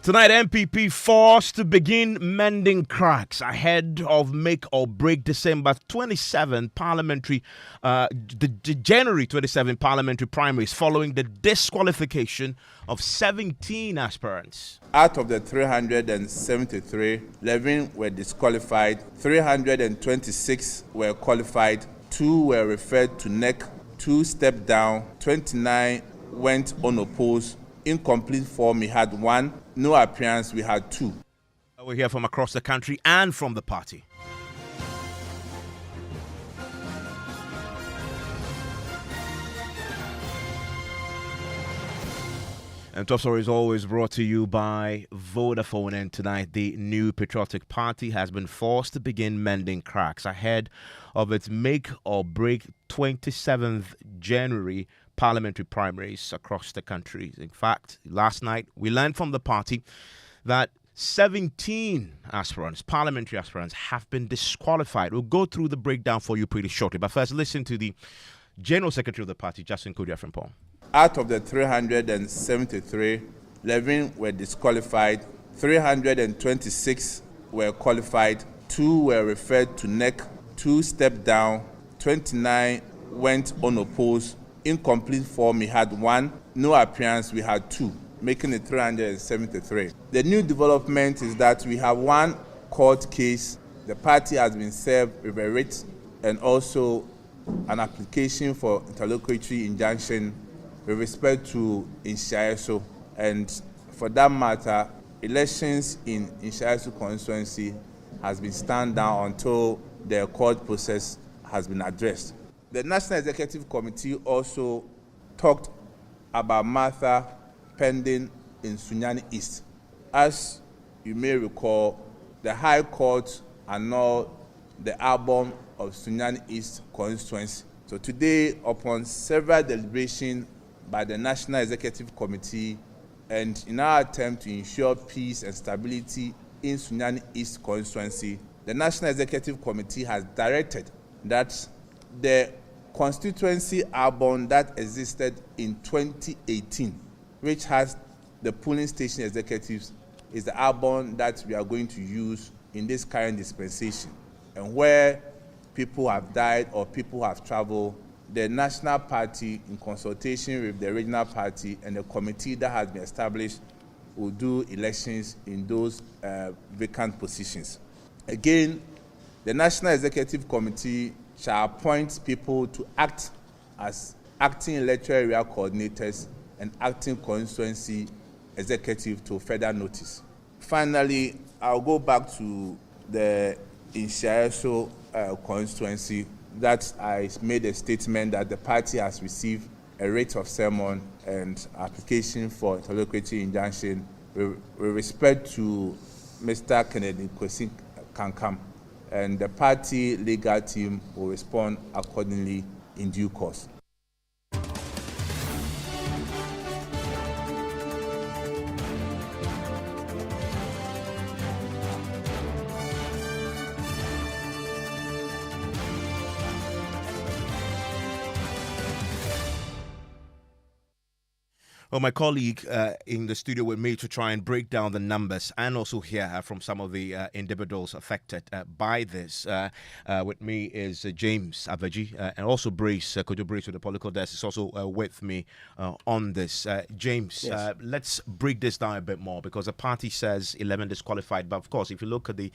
Tonight, MPP forced to begin mending cracks ahead of make or break December 27 parliamentary, the January 27 parliamentary primaries following the disqualification of 17 aspirants. Out of the 373, 11 were disqualified, 326 were qualified, 2 were referred to NEC, 2 stepped down, 29 went unopposed. Incomplete form, we had 1. No appearance, we had 2. We're here from across the country and from the party. And Top Story is always brought to you by Vodafone. And tonight, the New Patriotic Party has been forced to begin mending cracks ahead of its make or break 27th January parliamentary primaries across the country. In fact, last night, we learned from the party that 17 aspirants, parliamentary aspirants, have been disqualified. We'll go through the breakdown for you pretty shortly. But first, listen to the General Secretary of the party, Justin Kodia-Frimpong. Out of the 373, 11 were disqualified, 326 were qualified, 2 were referred to NEC, 2 stepped down, 29 went unopposed. Incomplete form, we had 1. No appearance, we had 2, making it 373. The new development is that we have 1 court case. The party has been served with a writ and also an application for interlocutory injunction with respect to Inshaeso. And for that matter, elections in Inshaeso constituency has been stand down until the court process has been addressed. The National Executive Committee also talked about Mensah pending in Sunyani East. As you may recall, the High Court annulled the album of Sunyani East constituency. So today, upon several deliberations by the National Executive Committee and in our attempt to ensure peace and stability in Sunyani East constituency, the National Executive Committee has directed that the constituency album that existed in 2018, which has the polling station executives, is the album that we are going to use in this current dispensation. And where people have died or people have traveled, the National Party, in consultation with the regional party and the committee that has been established, will do elections in those vacant positions. Again, the National Executive Committee shall appoint people to act as acting electoral area coordinators and acting constituency executive to further notice. Finally, I'll go back to the Inshaeso constituency that I made a statement that the party has received a writ of sermon and application for interlocutory injunction with respect to Mr. Kennedy Kwesi Kankam. And the party legal team will respond accordingly in due course. Well, my colleague in the studio with me to try and break down the numbers and also hear from some of the individuals affected by this. With me is James Abaji and also Brace, Kojo Brace with the political desk is also with me on this. James, yes. Let's break this down a bit more because the party says 11 disqualified. But of course, if you look at the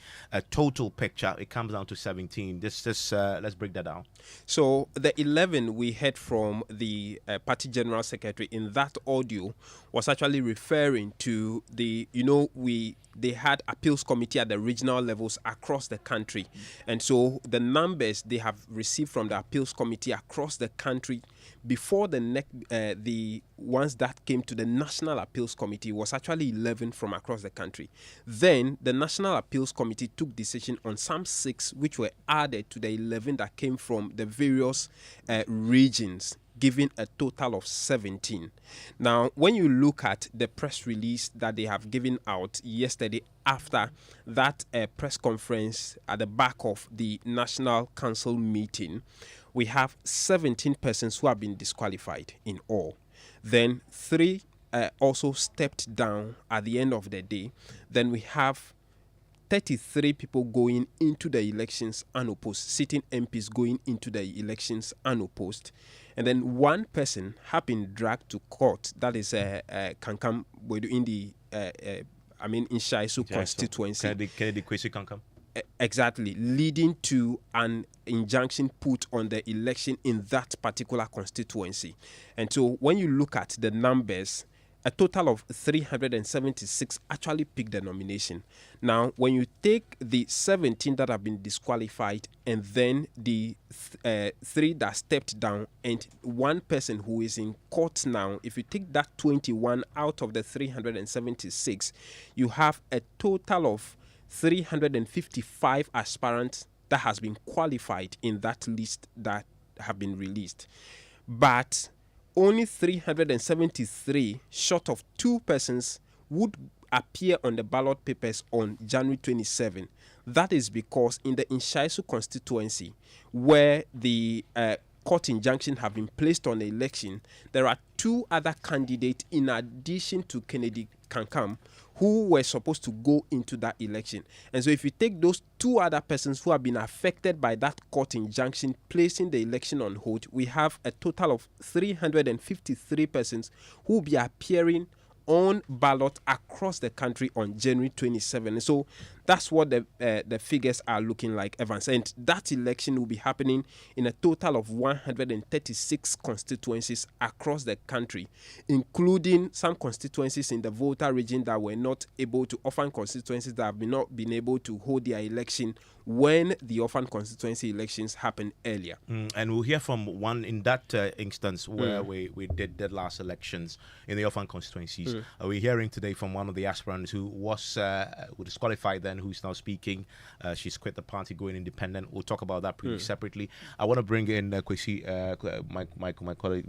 total picture, it comes down to 17. Let's break that down. So the 11 we heard from the party general secretary in that audio was actually referring to they had appeals committee at the regional levels across the country. And so the numbers they have received from the appeals committee across the country before the ones that came to the National Appeals Committee was actually 11 from across the country. Then the National Appeals Committee took decision on some 6 which were added to the 11 that came from the various regions, giving a total of 17. Now, when you look at the press release that they have given out yesterday after that press conference at the back of the National Council meeting, we have 17 persons who have been disqualified in all. Then 3 also stepped down at the end of the day, then we have 33 people going into the elections unopposed, sitting MPs going into the elections unopposed, and then one person have been dragged to court. That is Kankam in the in Shaisu constituency. Kennedy Kwesi Kankam. Exactly, leading to an injunction put on the election in that particular constituency. And so when you look at the numbers, a total of 376 actually picked the nomination. Now, when you take the 17 that have been disqualified and then the 3 that stepped down and one person who is in court now, if you take that 21 out of the 376, you have a total of 355 aspirants that has been qualified in that list that have been released. But only 373, short of 2 persons, would appear on the ballot papers on January 27. That is because in the Inshaisu constituency, where the court injunction have been placed on the election, there are 2 other candidates in addition to Kennedy Kankam who were supposed to go into that election. And so if you take those 2 other persons who have been affected by that court injunction placing the election on hold, we have a total of 353 persons who will be appearing on ballot across the country on January 27. So that's what the figures are looking like, Evans. And that election will be happening in a total of 136 constituencies across the country, including some constituencies in the Volta region that were not able to, orphan constituencies that have not been able to hold their election when the orphan constituency elections happened earlier. And we'll hear from one in that instance where we did the last elections in the orphan constituencies. We're hearing today from one of the aspirants who was who disqualified then, who's now speaking. She's quit the party, going independent. We'll talk about that pretty separately. I want to bring in Kwesi,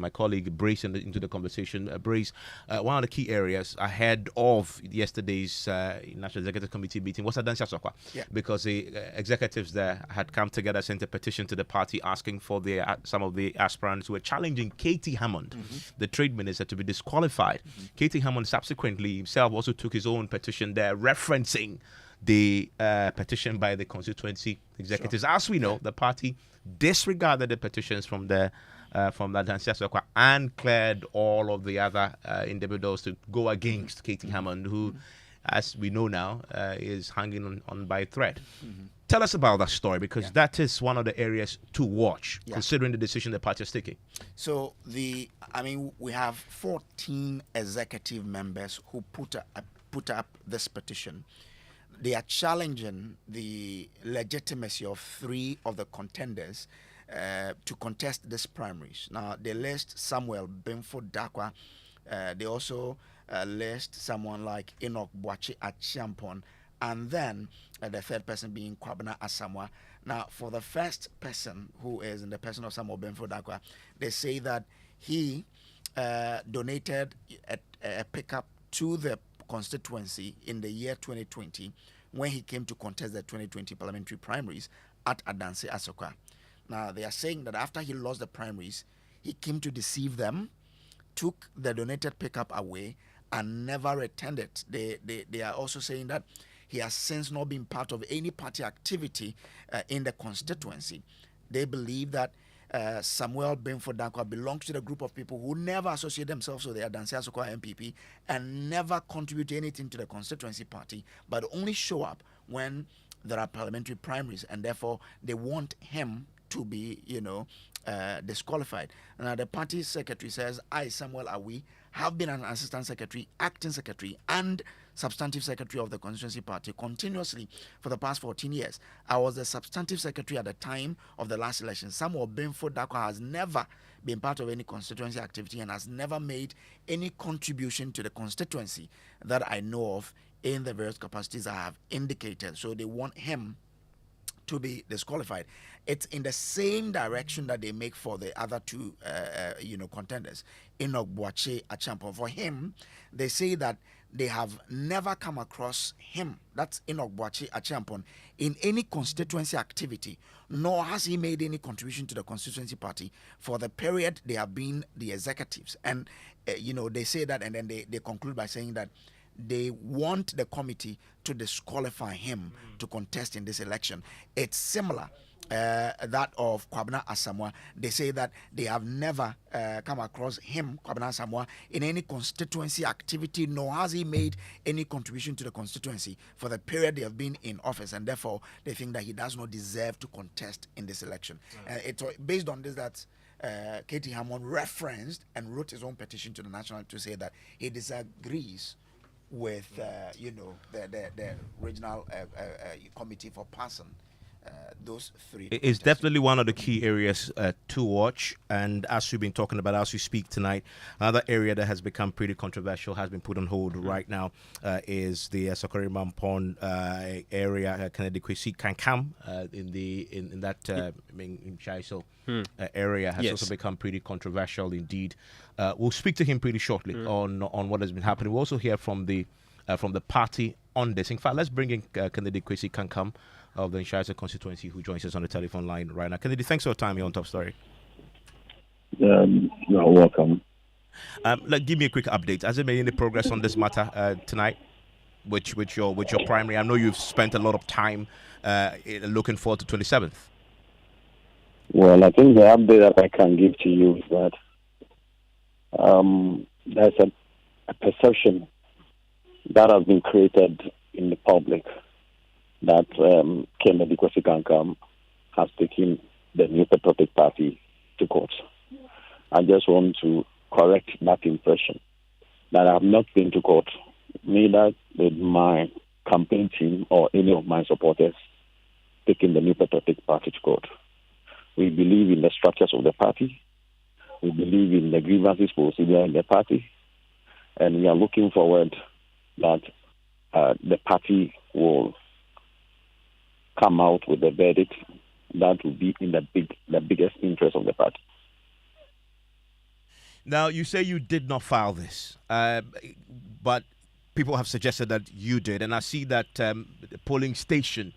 my colleague Brace into the conversation. Brace, one of the key areas ahead of yesterday's National Executive Committee meeting was Adansi Asokwa, because the executives there had come together, sent a petition to the party asking for some of the aspirants who were challenging Katie Hammond, the trade minister, to be disqualified. Katie Hammond subsequently himself also took his own petition there, referencing the petition by the constituency executives. As we know, the party disregarded the petitions from the Adansi Asokwa and cleared all of the other individuals to go against Katie Hammond, who, as we know now, is hanging on by a thread. Tell us about that story, because that is one of the areas to watch, considering the decision the party is taking. So we have 14 executive members who put up this petition. They are challenging the legitimacy of 3 of the contenders to contest this primaries. Now, they list Samuel Benfo Dakwa. They also list someone like Enoch Boachi Achiampon, and then the third person being Kwabena Asamoah. Now, for the first person, who is in the person of Samuel Benfo Dakwa, they say that he donated a pickup to the constituency in the year 2020 when he came to contest the 2020 parliamentary primaries at Adansi Asokwa. Now, they are saying that after he lost the primaries, he came to deceive them, took the donated pickup away, and never returned it. They are also saying that he has since not been part of any party activity in the constituency. They believe that Samuel Benfo Dakwa belongs to the group of people who never associate themselves with the Adansi Asokwa MPP and never contribute anything to the constituency party, but only show up when there are parliamentary primaries, and therefore they want him to be, disqualified. Now, the party secretary says, I, Samuel Awi, have been an assistant secretary, acting secretary, and substantive secretary of the constituency party continuously for the past 14 years. I was the substantive secretary at the time of the last election. Samuel Benfo Dakwa has never been part of any constituency activity and has never made any contribution to the constituency that I know of in the various capacities I have indicated. So they want him to be disqualified. It's in the same direction that they make for the other 2 contenders, Enoch Boachi Achiampon. For him, they say that they have never come across him, that's Enoch Boachi Achiampon, in any constituency activity, nor has he made any contribution to the constituency party for the period they have been the executives. And, they say that, and then they conclude by saying that they want the committee to disqualify him to contest in this election. It's similar. That of Kwabena Asamoah. They say that they have never come across him, Kwabena Asamoah, in any constituency activity, nor has he made any contribution to the constituency for the period they have been in office, and therefore they think that he does not deserve to contest in this election. It's based on this that Katie Hammond referenced and wrote his own petition to the national to say that he disagrees with the regional committee for passing those three. It's definitely one of the key areas to watch. And as we've been talking about, as we speak tonight, another area that has become pretty controversial, has been put on hold right now, is the Sokori Mampon area, Kennedy Kwesi Kankam, in that in Chaiso area has also become pretty controversial indeed. We'll speak to him pretty shortly on what has been happening. We'll also hear from the party on this. In fact, let's bring in Kennedy Kwesi Kankam of the Nshaisa constituency, who joins us on the telephone line right now. Kennedy, thanks for your time here on Top Story. You're welcome. Give me a quick update. Has there been any progress on this matter tonight, with your primary? I know you've spent a lot of time looking forward to 27th. Well, I think the update that I can give to you is that there's a perception that has been created in the public that Kennedy Kwesi Kankam has taken the New Patriotic Party to court. I just want to correct that impression that I have not been to court, neither with my campaign team or any of my supporters taking the New Patriotic Party to court. We believe in the structures of the party. We believe in the grievances procedure in the party. And we are looking forward that the party will come out with a verdict that will be in the biggest interest of the party. Now, you say you did not file this, but people have suggested that you did, and I see that the polling station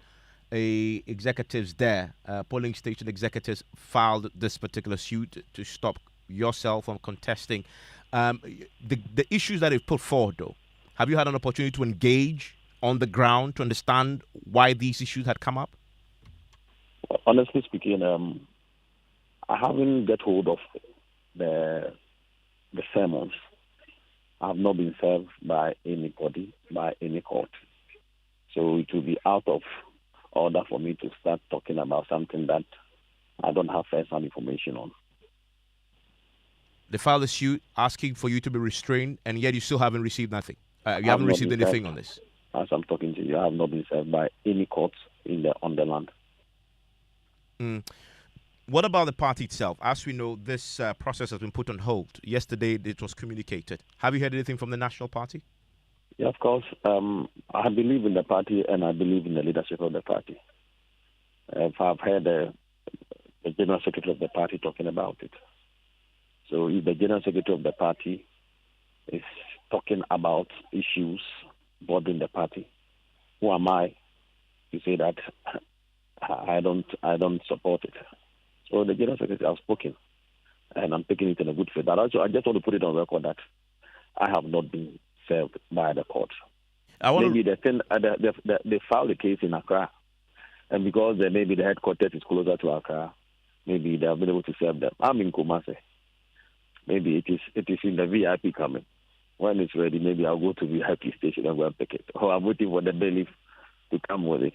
executives filed this particular suit to stop yourself from contesting. The issues that they've put forward, though, have you had an opportunity to engage on the ground to understand why these issues had come up? Honestly speaking, I haven't got hold of the sermons. I have not been served by anybody, by any court. So it will be out of order for me to start talking about something that I don't have first-hand information on. They filed a suit asking for you to be restrained, and yet you still haven't received nothing. You haven't received anything on this. As I'm talking to you, I have not been served by any courts on the land. What about the party itself? As we know, this process has been put on hold. Yesterday, it was communicated. Have you heard anything from the National Party? Yeah, of course. I believe in the party, and I believe in the leadership of the party. I've heard the General Secretary of the party talking about it. So if the General Secretary of the party is talking about issues bothering the party, who am I to say that I don't support it? So the General Secretary has spoken, and I'm taking it in a good faith. But also, I just want to put it on record that I have not been served by the court. Maybe they filed a case in Accra, and because maybe the headquarters is closer to Accra, maybe they have been able to serve them. I'm in Kumasi. Maybe it is in the VIP coming. When it's ready, maybe I'll go to the VIP station and go and pick it. Or I'm waiting for the bailiff to come with it.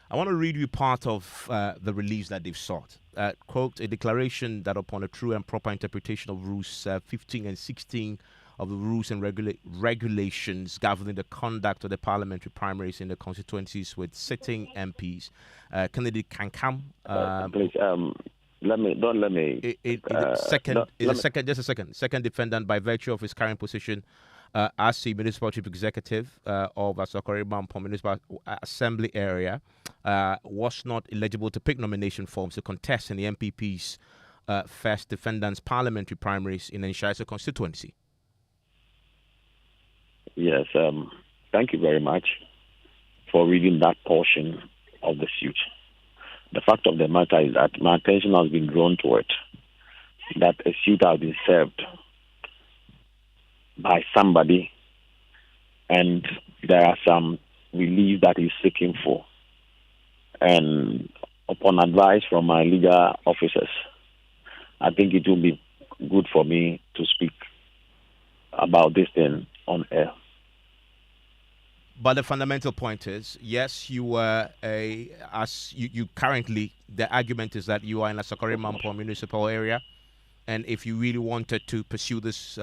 I want to read you part of the release that they've sought. Quote, a declaration that upon a true and proper interpretation of rules 15 and 16 of the rules and regulations governing the conduct of the parliamentary primaries in the constituencies with sitting MPs, Kennedy Kankam. Please, Second defendant by virtue of his current position as the municipal chief executive of Asokore Mampon Municipal Assembly area was not eligible to pick nomination forms to contest in the MPP's first defendant's parliamentary primaries in the Nshaisa constituency. Yes, thank you very much for reading that portion of the suit. The fact of the matter is that my attention has been drawn to it, that a suit has been served by somebody and there are some relief that he's seeking for. And upon advice from my legal officers, I think it will be good for me to speak about this thing on air. But the fundamental point is, yes, you were you currently, the argument is that you are in a Sakori Mampo municipal area, and if you really wanted to pursue this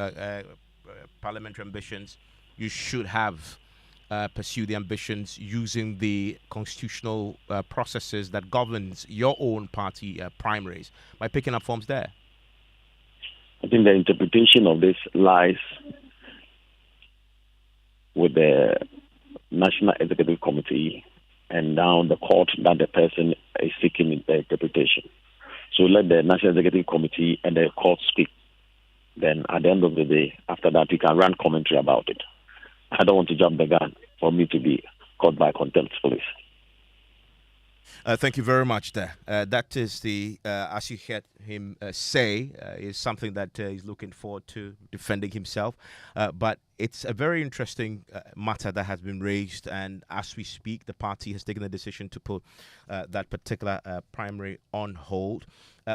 parliamentary ambitions, you should have pursued the ambitions using the constitutional processes that governs your own party primaries by picking up forms there. I think the interpretation of this lies with the National Executive Committee and now the court that the person is seeking the interpretation. So let the National Executive Committee and the court speak. Then at the end of the day, after that, we can run commentary about it. I don't want to jump the gun for me to be caught by contempt police. Thank you very much there. That is the, as you heard him say, is something that he's looking forward to defending himself. But it's a very interesting matter that has been raised. And as we speak, the party has taken a decision to put that particular primary on hold.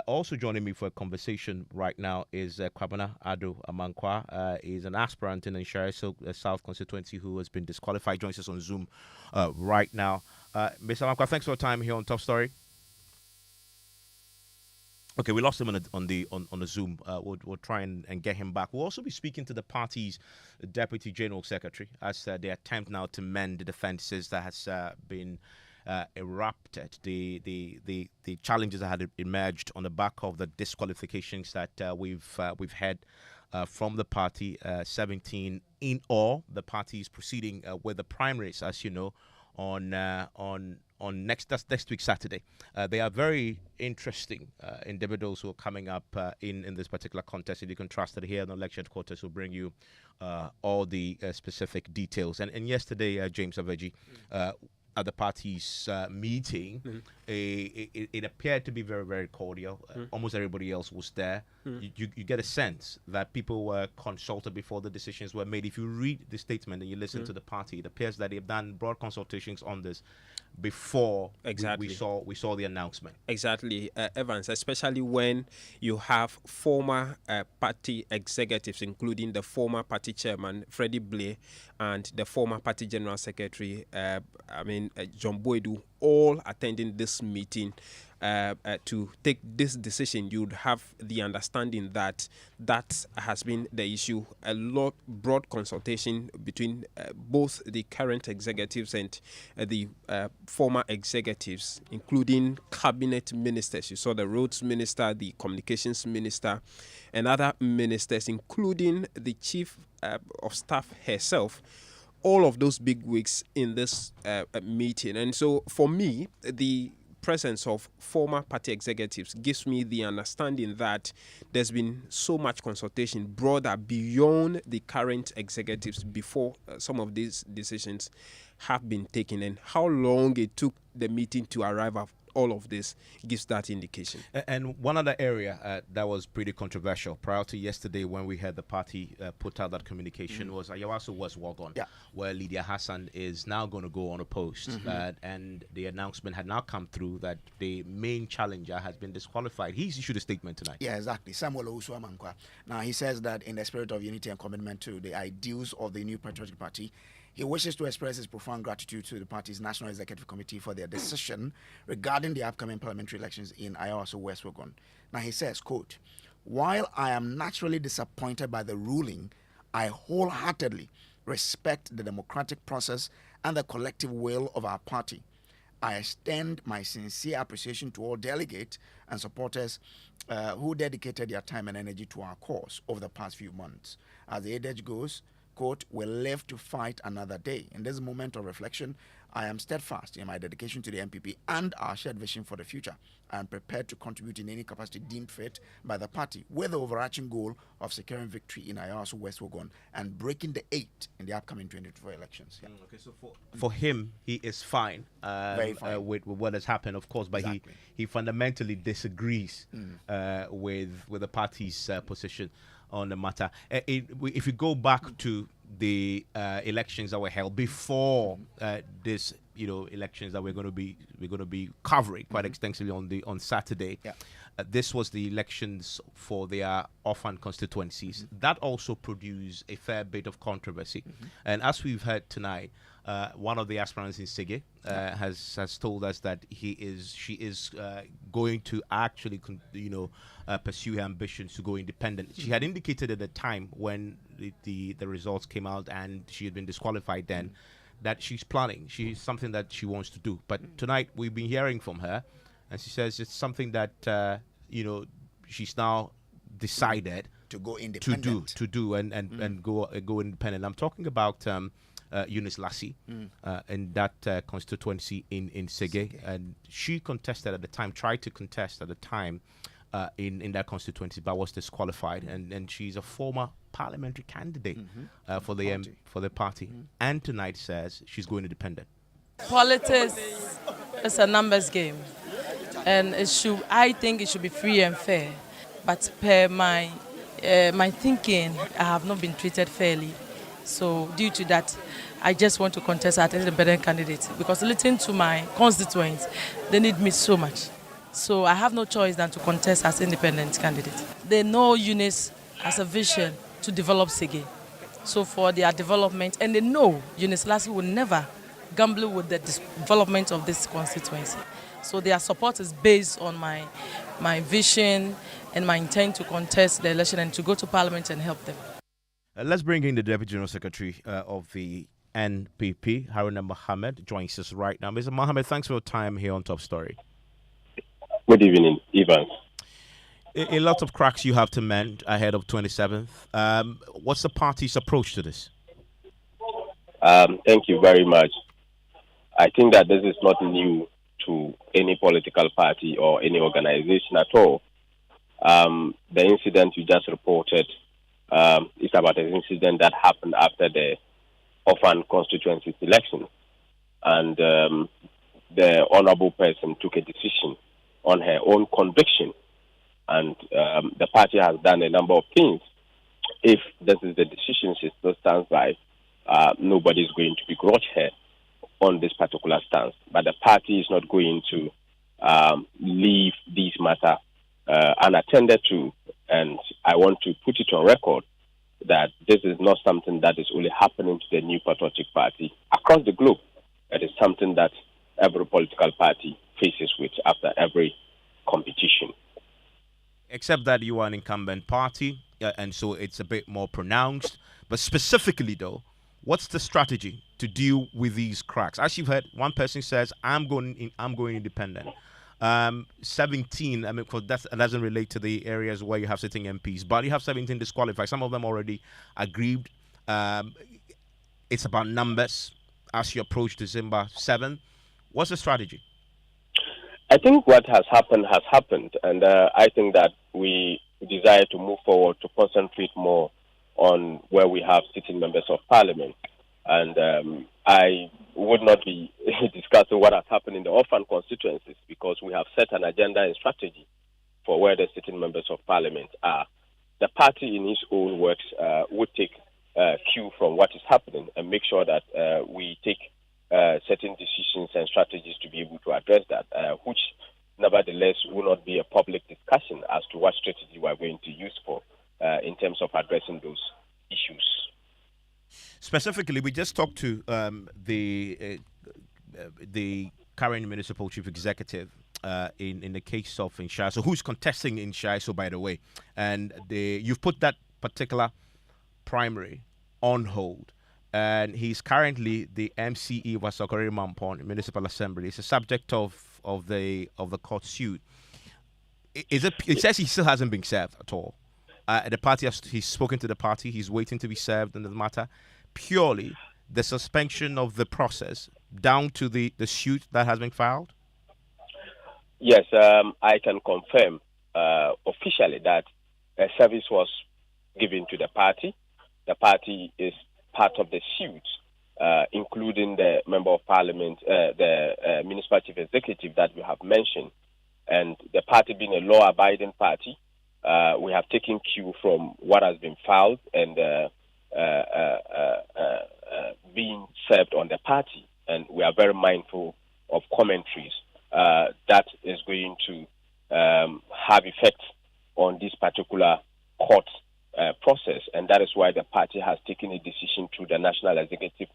Also joining me for a conversation right now is Kwabena Ado Amankwa. He's an aspirant in the Nshare South constituency who has been disqualified. Joins us on Zoom right now. Mr. Amankwa, thanks for your time here on Top Story. Okay, we lost him on the Zoom. We'll try and get him back. We'll also be speaking to the party's Deputy General Secretary as they attempt now to mend the defences that has been erupted, the challenges that had emerged on the back of the disqualifications that we've had from the party. 17 in all. The party is proceeding with the primaries, as you know, on next week Saturday. They are very interesting individuals who are coming up in this particular contest. If you can trust that here in the election quarters, will bring you all the specific details. And yesterday, James Aveji, at the party's meeting, it appeared to be very, very cordial. Almost everybody else was there. You get a sense that people were consulted before the decisions were made. If you read the statement and you listen to the party, it appears that they've done broad consultations on this before we saw the announcement. Exactly, Evans, especially when you have former party executives, including the former party chairman, Freddie Blair, and the former party general secretary, John Boydu, all attending this meeting to take this decision. You'd have the understanding that has been the issue. A lot broad consultation between both the current executives and the former executives, including cabinet ministers. You saw the roads minister, the communications minister, and other ministers, including the chief of staff herself. All of those big wigs in this meeting. And so for me, the presence of former party executives gives me the understanding that there's been so much consultation broader beyond the current executives before some of these decisions have been taken, and how long it took the meeting to arrive at all of this gives that indication. And one other area that was pretty controversial prior to yesterday when we had the party put out that communication was Ayawaso West Wagon, where Lydia Hassan is now going to go unopposed. And the announcement had now come through that the main challenger has been disqualified. He's issued a statement tonight. Yeah, exactly. Samuel Owusu Amankwa. Now, he says that in the spirit of unity and commitment to the ideals of the new patriotic party, he wishes to express his profound gratitude to the party's National Executive Committee for their decision regarding the upcoming parliamentary elections in Ayawaso West Wagon. Now, he says, quote, "While I am naturally disappointed by the ruling, I wholeheartedly respect the democratic process and the collective will of our party. I extend my sincere appreciation to all delegates and supporters who dedicated their time and energy to our cause over the past few months. As the adage goes, quote, we live to fight another day. In this moment of reflection, I am steadfast in my dedication to the MPP and our shared vision for the future. I am prepared to contribute in any capacity deemed fit by the party with the overarching goal of securing victory in Ayawaso West Wogon and breaking the 8 in the upcoming 2024 elections. Yeah. Okay, so for him, he is fine, Very fine. with what has happened, of course, but Exactly. he fundamentally disagrees with the party's position on the matter. If you go back to the elections that were held before this, elections that we're going to be covering quite extensively on Saturday. Yeah. This was the elections for their orphan constituencies. That also produced a fair bit of controversy, and as we've heard tonight, one of the aspirants in Sige has told us that she is going to actually pursue her ambitions to go independent. She had indicated at the time when the results came out and she had been disqualified then that she's something that she wants to do. But tonight we've been hearing from her, and she says it's something that she's now decided To go independent. to do and go independent. I'm talking about Eunice Lassie in that constituency in Sige, and she contested at the time, tried to contest at the time in that constituency, but was disqualified. And she's a former parliamentary candidate for the party, and tonight says she's going independent. Politics is a numbers game, and I think it should be free and fair. But per my thinking, I have not been treated fairly. So due to that, I just want to contest as an independent candidate because listening to my constituents, they need me so much. So I have no choice than to contest as independent candidate. They know Eunice has a vision to develop Sige. So for their development, and they know Eunice Lassie will never gamble with the development of this constituency. So their support is based on my vision and my intent to contest the election and to go to Parliament and help them. Let's bring in the Deputy General Secretary of the NPP, Haruna Mohammed, joins us right now. Mr. Mohammed, thanks for your time here on Top Story. Good evening, Ivan. A lot of cracks you have to mend ahead of 27th. What's the party's approach to this? Thank you very much. I think that this is not new to any political party or any organization at all. The incident you just reported is about an incident that happened after the orphan constituency election. And the honorable person took a decision on her own conviction. And the party has done a number of things. If this is the decision she still stands by, nobody is going to begrudge her on this particular stance. But the party is not going to leave this matter unattended to. And I want to put it on record that this is not something that is only happening to the New Patriotic Party across the globe. It is something that every political party faces with after every competition. Except that you are an incumbent party, and so it's a bit more pronounced. But specifically, though, what's the strategy to deal with these cracks? As you've heard, one person says, "I'm going independent." 17. I mean, because that doesn't relate to the areas where you have sitting MPs, but you have 17 disqualified. Some of them already agreed. It's about numbers as you approach December 7th. What's the strategy? I think what has happened, and I think that we desire to move forward to concentrate more on where we have sitting members of parliament. And I would not be discussing what has happened in the orphan constituencies because we have set an agenda and strategy for where the sitting members of parliament are. The party in its own works would take cue from what is happening and make sure that we take certain decisions and strategies to be able to address that, which nevertheless will not be a public discussion as to what strategy we are going to use for in terms of addressing those issues. Specifically, we just talked to the current municipal chief executive in the case of Inshaiso, who's contesting in Inshaiso, by the way, and you've put that particular primary on hold. And he's currently the MCE of Asokore Mampon Municipal Assembly. It's a subject of the court suit. It says he still hasn't been served at all. The party he's spoken to the party. He's waiting to be served in the matter. Purely the suspension of the process down to the suit that has been filed? Yes, I can confirm officially that a service was given to the party. The party is part of the suit, including the Member of Parliament, the Municipal Chief Executive that we have mentioned. And the party being a law-abiding party, we have taken cue from what has been filed and being served on the party. And we are very mindful of commentaries that is going to have effect on this particular court process. And that is why the party has taken a decision through the National Executive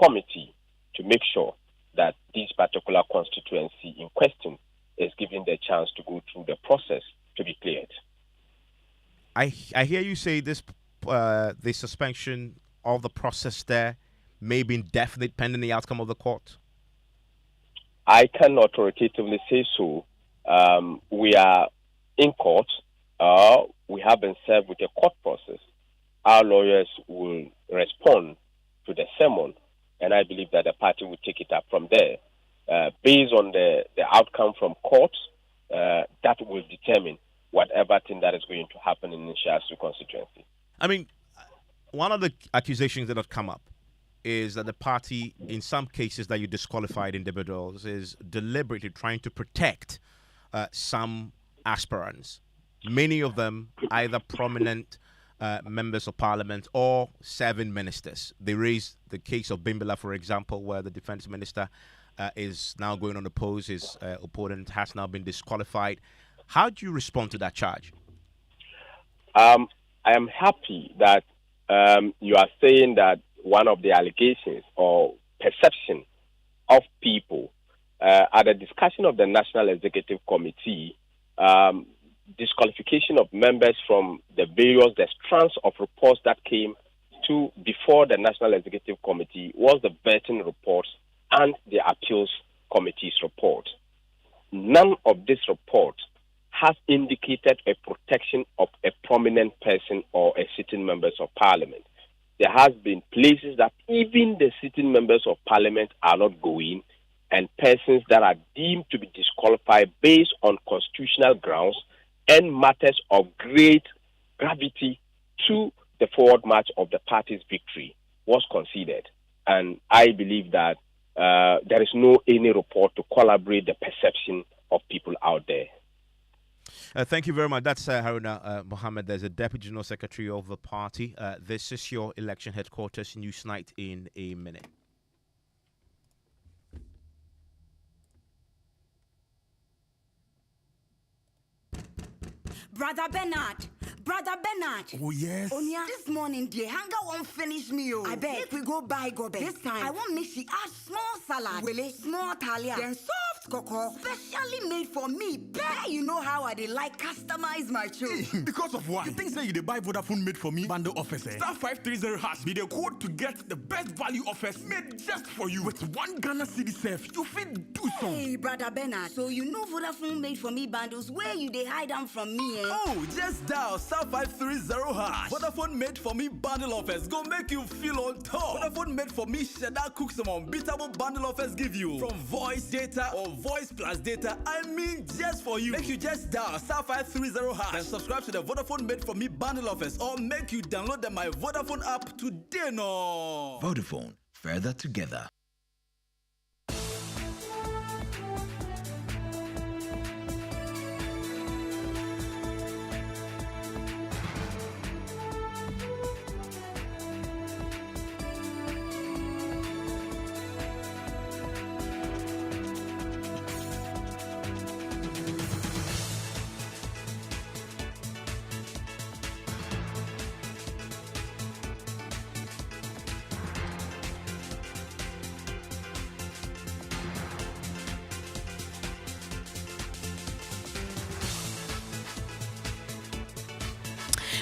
Committee to make sure that this particular constituency in question is given the chance to go through the process to be cleared. I hear you say this the suspension of the process there may be indefinite pending the outcome of the court. I can authoritatively say so. We are in court. We have been served with a court process. Our lawyers will respond to the sermon, and I believe that the party will take it up from there. Based on the outcome from court, that will determine whatever thing that is going to happen in Nishasu constituency. I mean, one of the accusations that have come up is that the party, in some cases that you disqualified individuals, is deliberately trying to protect some aspirants, many of them either prominent members of parliament or serving ministers. They raised the case of Bimbala, for example, where the defense minister is now going on the post. His opponent has now been disqualified. How do you respond to that charge? I am happy that you are saying that one of the allegations or perception of people at the discussion of the National Executive Committee, disqualification of members from the strands of reports that came to before the National Executive Committee was the vetting reports and the appeals committee's report. None of this report has indicated a protection of a prominent person or a sitting members of parliament. There has been places that even the sitting members of parliament are not going, and persons that are deemed to be disqualified based on constitutional grounds and matters of great gravity to the forward march of the party's victory was considered. And I believe that there is no any report to corroborate the perception of people out there. Thank you very much. That's Haruna Mohammed. There's a Deputy General Secretary of the party. This is your election headquarters Newsnight in a minute. Brother Bernard. Oh, yes. Onya, this morning, dear, hunger won't finish me, oh. I bet. If we go buy gobe. This time, I want make she add small salad. Really? Small talia. Then soft cocoa. Specially made for me. Bear, you know how I dey like customize my choice. Because of what? You think say you dey buy Vodafone made for me bundle offers, eh? Star 530 hash be the code to get the best value offers made just for you. With one Ghana city safe, you fit do so. Hey, Brother Bernard. So you know Vodafone made for me bundles where you dey hide them from me, eh? Oh, just dial star 530 hash. Vodafone made for me bundle offers go make you feel on top. Vodafone made for me Sheda cook some unbeatable bundle offers give you. From voice data or voice plus data, I mean just for you. Make you just dial star 530 hash and subscribe to the Vodafone made for me bundle offers or make you download the My Vodafone app today no. Vodafone, further together.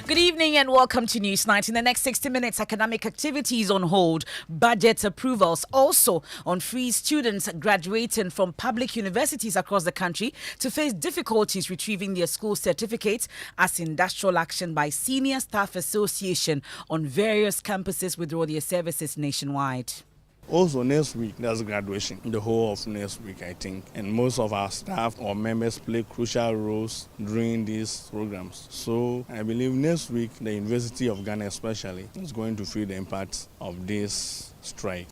Good evening and welcome to Newsnight. In the next 60 minutes, academic activities on hold, budget approvals also on free students graduating from public universities across the country to face difficulties retrieving their school certificates as industrial action by Senior Staff Association on various campuses withdraw their services nationwide. Also, next week, there's graduation, the whole of next week, I think. And most of our staff or members play crucial roles during these programs. So I believe next week, the University of Ghana especially is going to feel the impact of this strike.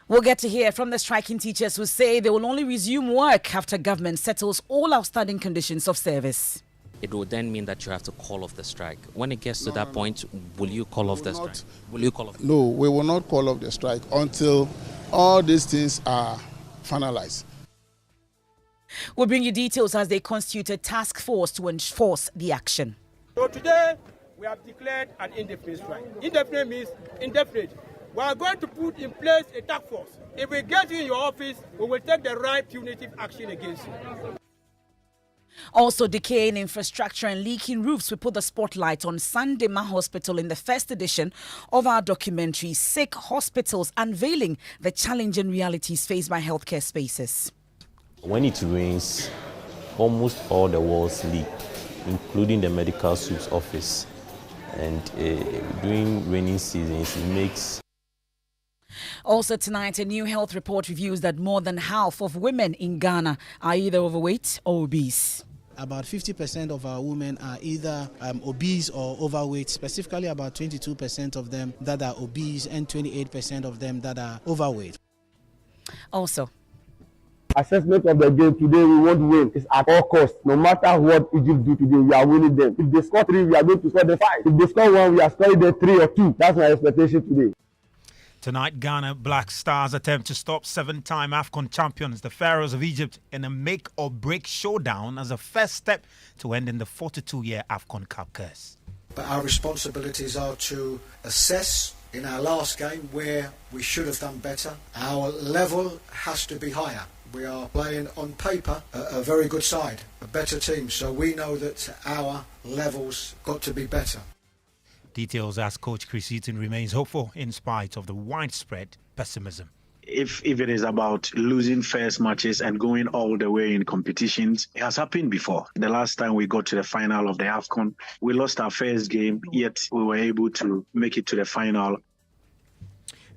We'll get to hear from the striking teachers who say they will only resume work after government settles all outstanding conditions of service. It will then mean that you have to call off the strike. When it gets to that point, will you call off the strike? Will you call off? No, we will not call off the strike until all these things are finalized. We'll bring you details as they constitute a task force to enforce the action. So today, we have declared an indefinite strike. Indefinite means indefinite. We are going to put in place a task force. If we get you in your office, we will take the right punitive action against you. Also, decaying infrastructure and leaking roofs will put the spotlight on Sandema Hospital in the first edition of our documentary, Sick Hospitals, unveiling the challenging realities faced by healthcare spaces. When it rains, almost all the walls leak, including the medical soup's office. And during rainy seasons, it makes... Also tonight, a new health report reveals that more than half of women in Ghana are either overweight or obese. About 50% of our women are either obese or overweight, specifically about 22% of them that are obese and 28% of them that are overweight. Also, assessment of the game today, we won't win. It's at all costs. No matter what Egypt do today, we are winning them. If they score 3, we are going to score the 5. If they score 1, we are scoring the 3 or 2. That's my expectation today. Tonight, Ghana Black Stars attempt to stop 7-time AFCON champions, the Pharaohs of Egypt, in a make-or-break showdown as a first step to ending the 42-year AFCON Cup curse. But our responsibilities are to assess in our last game where we should have done better. Our level has to be higher. We are playing on paper a very good side, a better team, so we know that our levels got to be better. Details as Coach Chris Eaton remains hopeful in spite of the widespread pessimism. If it is about losing first matches and going all the way in competitions, it has happened before. The last time we got to the final of the AFCON, we lost our first game, yet we were able to make it to the final.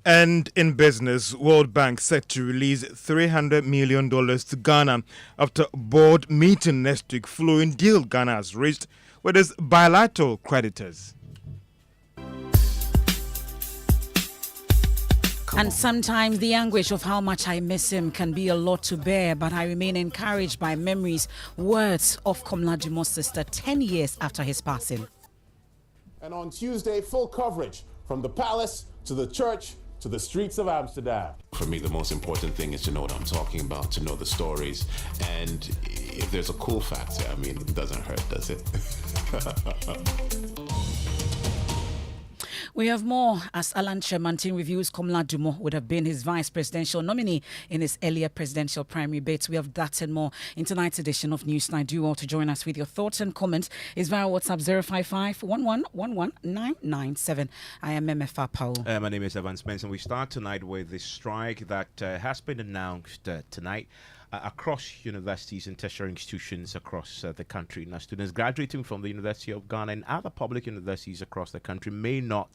And in business, World Bank set to release $300 million to Ghana after board meeting next week following deal Ghana has reached with its bilateral creditors. And sometimes the anguish of how much I miss him can be a lot to bear, but I remain encouraged by memories, words of Komla Dumo's sister 10 years after his passing. And on Tuesday, full coverage from the palace to the church to the streets of Amsterdam. For me, the most important thing is to know what I'm talking about, to know the stories. And if there's a cool factor, I mean, it doesn't hurt, does it? We have more as Alan Chemantin reviews Komla Dumo would have been his vice presidential nominee in his earlier presidential primary bids. We have that and more in tonight's edition of Newsnight. Do want to join us with your thoughts and comments is via WhatsApp 055-1111-997. I am Emefa Apawu. My name is Evan Spencer. We start tonight with the strike that has been announced tonight across universities and tertiary institutions across the country. Now, students graduating from the University of Ghana and other public universities across the country may not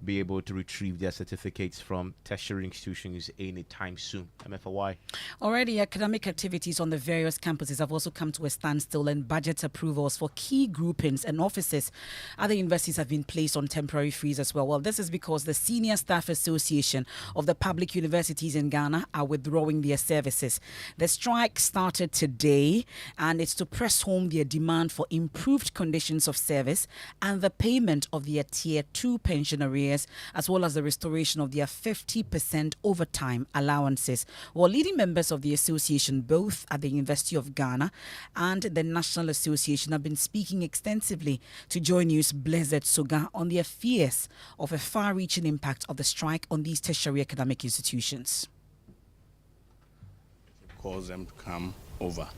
be able to retrieve their certificates from tertiary institutions anytime soon. MFY. Already, academic activities on the various campuses have also come to a standstill, and budget approvals for key groupings and offices. Other universities have been placed on temporary freeze as well. Well, this is because the Senior Staff Association of the Public Universities in Ghana are withdrawing their services. The strike started today, and it's to press home their demand for improved conditions of service and the payment of their Tier 2 pension arrears, as well as the restoration of their 50% overtime allowances. Well, leading members of the association, both at the University of Ghana and the National Association, have been speaking extensively to Joy News' Blessed Suga on their fears of a far-reaching impact of the strike on these tertiary academic institutions. Cause them to come over.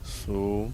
So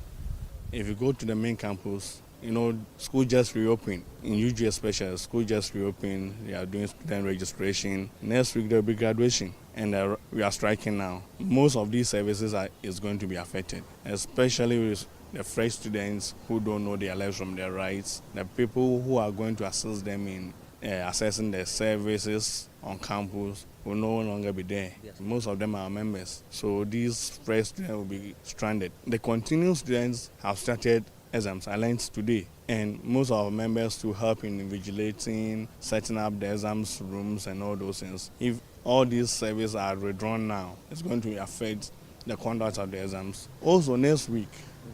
if you go to the main campus, you know, school just reopened. In UG especially, school just reopened. They are doing student registration. Next week there will be graduation, and we are striking now. Most of these services is going to be affected, especially with the fresh students who don't know their lives from their rights, the people who are going to assist them in assessing the services on campus will no longer be there. Yes. Most of them are members, so these fresh students will be stranded. The continuing students have started exam silence today, and most of our members to help in invigilating, setting up the exams rooms and all those things. If all these services are withdrawn now, it's going to affect the conduct of the exams. Also next week,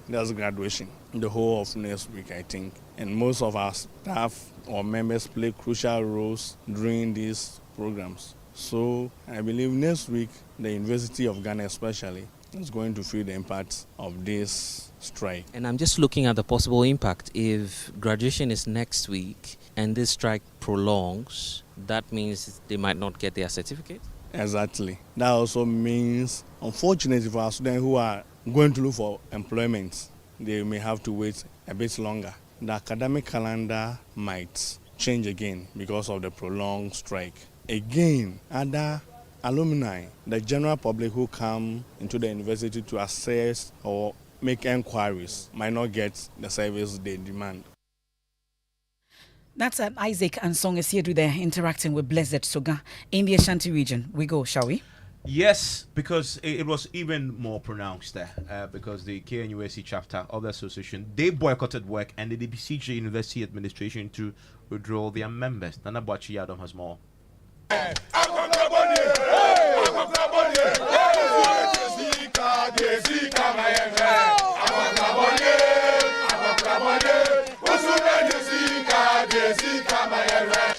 there's graduation, the whole of next week, I think. And most of our staff or members play crucial roles during these programs. So I believe next week, the University of Ghana especially is going to feel the impact of this strike. And I'm just looking at the possible impact. If graduation is next week and this strike prolongs, that means they might not get their certificate? Exactly. That also means, unfortunately for our students who are going to look for employment, they may have to wait a bit longer. The academic calendar might change again because of the prolonged strike. Again, other alumni, the general public who come into the university to assess or make inquiries, might not get the service they demand. That's Isaac and Song is here there interacting with Blessed Soga in the Ashanti region. We go, shall we? Yes, because it was even more pronounced there because the KNUST chapter of the association, they boycotted work and they beseeched the university administration to withdraw their members. Nana Bwachi Yadom has more.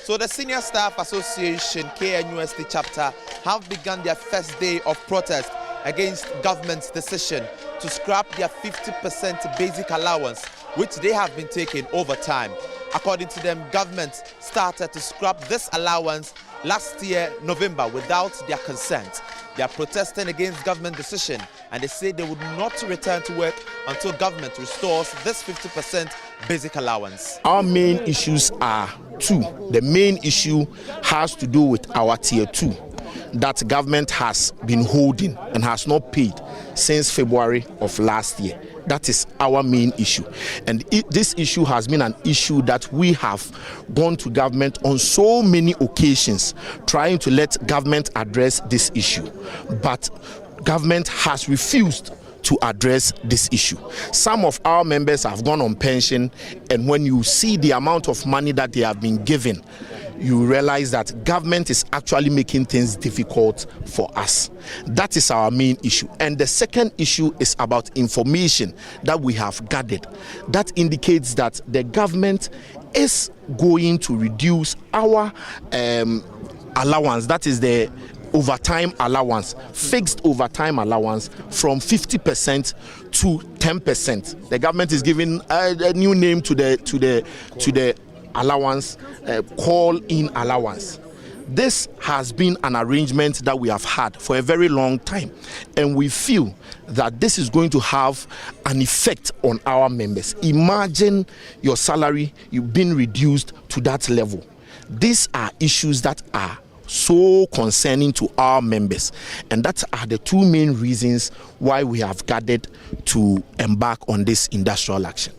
So the Senior Staff Association KNUST chapter have begun their first day of protest against government's decision to scrap their 50% basic allowance, which they have been taking over time. According to them, government started to scrap this allowance last year, November, without their consent. They are protesting against government decision and they say they would not return to work until government restores this 50% basic allowance. Our main issues are two. The main issue has to do with our tier 2 that government has been holding and has not paid since February of last year. That is our main issue. And this issue has been an issue that we have gone to government on so many occasions trying to let government address this issue. But government has refused to address this issue. Some of our members have gone on pension, and when you see the amount of money that they have been given, you realize that government is actually making things difficult for us. That is our main issue. And the second issue is about information that we have gathered that indicates that the government is going to reduce our allowance, that is the overtime allowance, fixed overtime allowance from 50% to 10%. The government is giving a new name to the allowance, call-in allowance. This has been an arrangement that we have had for a very long time, and we feel that this is going to have an effect on our members. Imagine your salary, you've been reduced to that level. These are issues that are so concerning to our members, and that are the two main reasons why we have gathered to embark on this industrial action.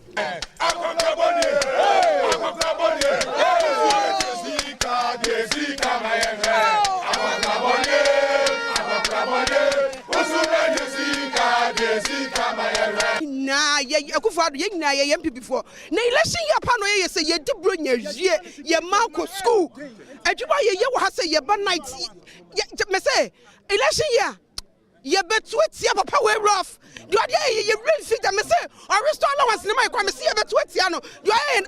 Akufado ye nyina ye MP before na election year pa no ye say ye di bro nya wie ye manko school adwuma ye wo ha say ye ba night me say election year ye betu etia papa we rough do ade ye really fit me say or restore allowance ni my kwa me say ye betu etia no do aye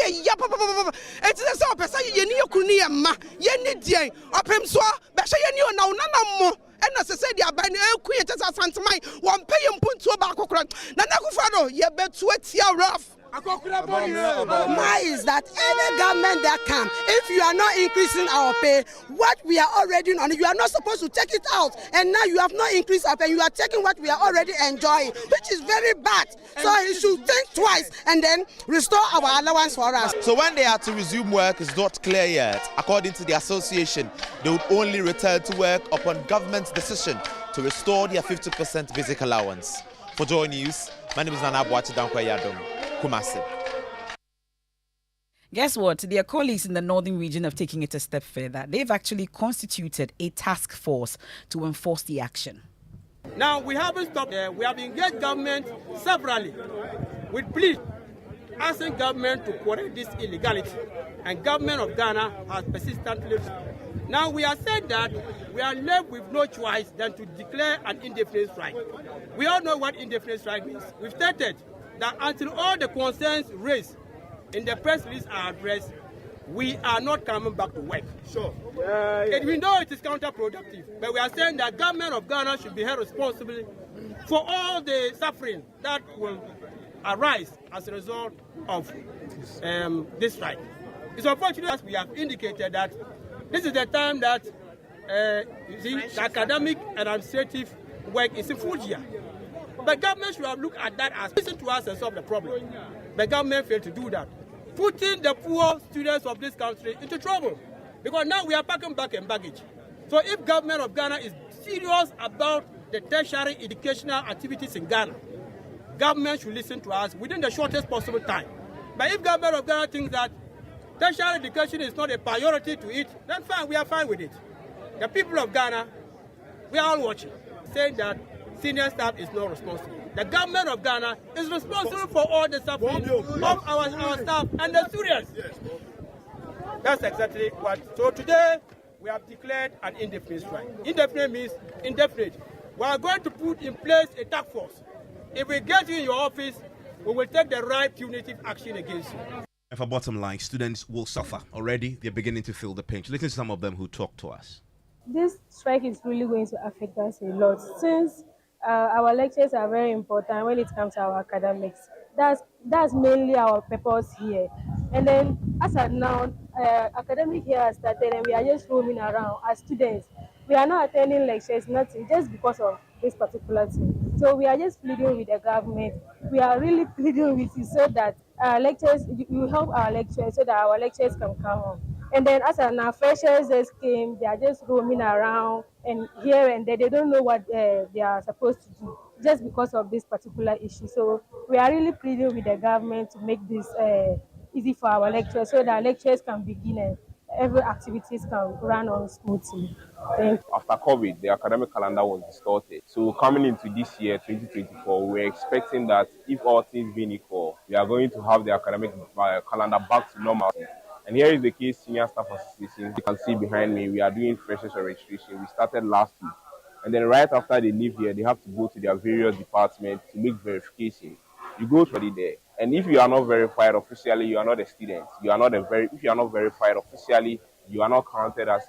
ye papa it is say opesa ye ni yakunu ye ma ye ni dien opem so be hye ye ni na mo and as I said, the abandoned creators are Santamai, one pay and put to a back. Nanakufano, you bet to it here rough. My is that any government that comes, if you are not increasing our pay, what we are already on, you are not supposed to take it out. And now you have not increased our pay, you are taking what we are already enjoying, which is very bad. So you should think twice and then restore our allowance for us. So when they are to resume work is not clear yet. According to the association, they would only return to work upon government's decision to restore their 50% basic allowance. For Joy News, my name is Nana Bwachi Dankwa Yadom. Kumasi. Guess what? Their colleagues in the northern region have taken it a step further. They've actually constituted a task force to enforce the action. Now, we haven't stopped there. We have engaged government severally with pleas asking government to correct this illegality. And government of Ghana has persistently. Now, we are saying that we are left with no choice than to declare an indefinite strike. We all know what indefinite strike means. We've stated that until all the concerns raised in the press release are addressed, we are not coming back to work. Sure. We know it is counterproductive, but we are saying that government of Ghana should be held responsible for all the suffering that will arise as a result of this strike. It's unfortunate that we have indicated that this is the time that the academic and administrative work is in full year. But government should have looked at that as listen to us and solve the problem. The government failed to do that, putting the poor students of this country into trouble. Because now we are packing back and baggage. So if government of Ghana is serious about the tertiary educational activities in Ghana, government should listen to us within the shortest possible time. But if government of Ghana thinks that tertiary education is not a priority to it, then fine, we are fine with it. The people of Ghana, we are all watching, saying that senior staff is not responsible. The government of Ghana is responsible for all the suffering of our staff and the students. That's exactly what. So today, we have declared an indefinite strike. Indefinite means indefinite. We are going to put in place a task force. If we get you in your office, we will take the right punitive action against you. And for bottom line, students will suffer. Already, they're beginning to feel the pinch. Listen to some of them who talk to us. This strike is really going to affect us a lot since our lectures are very important when it comes to our academics. That's mainly our purpose here. And then as of now, academic year has started and we are just roaming around as students. We are not attending lectures, nothing, just because of this particular thing. So we are just pleading with the government. We are really pleading with you so that our lectures, you help our lectures so that our lectures can come on. And then as of now, freshers just came, they are just roaming around and here and there, they don't know what they are supposed to do just because of this particular issue. So we are really pleading with the government to make this easy for our lectures so that lectures can begin and every activities can run on smoothly. Thank you. After COVID, the academic calendar was distorted. So coming into this year, 2024, we're expecting that if all things being equal, we are going to have the academic calendar back to normal. And here is the case, Senior Staff Association. You can see behind me, we are doing freshers registration. We started last week. And then right after they leave here, they have to go to their various departments to make verification. You go to there. And if you are not verified officially, you are not a student. If you are not verified officially, you are not counted as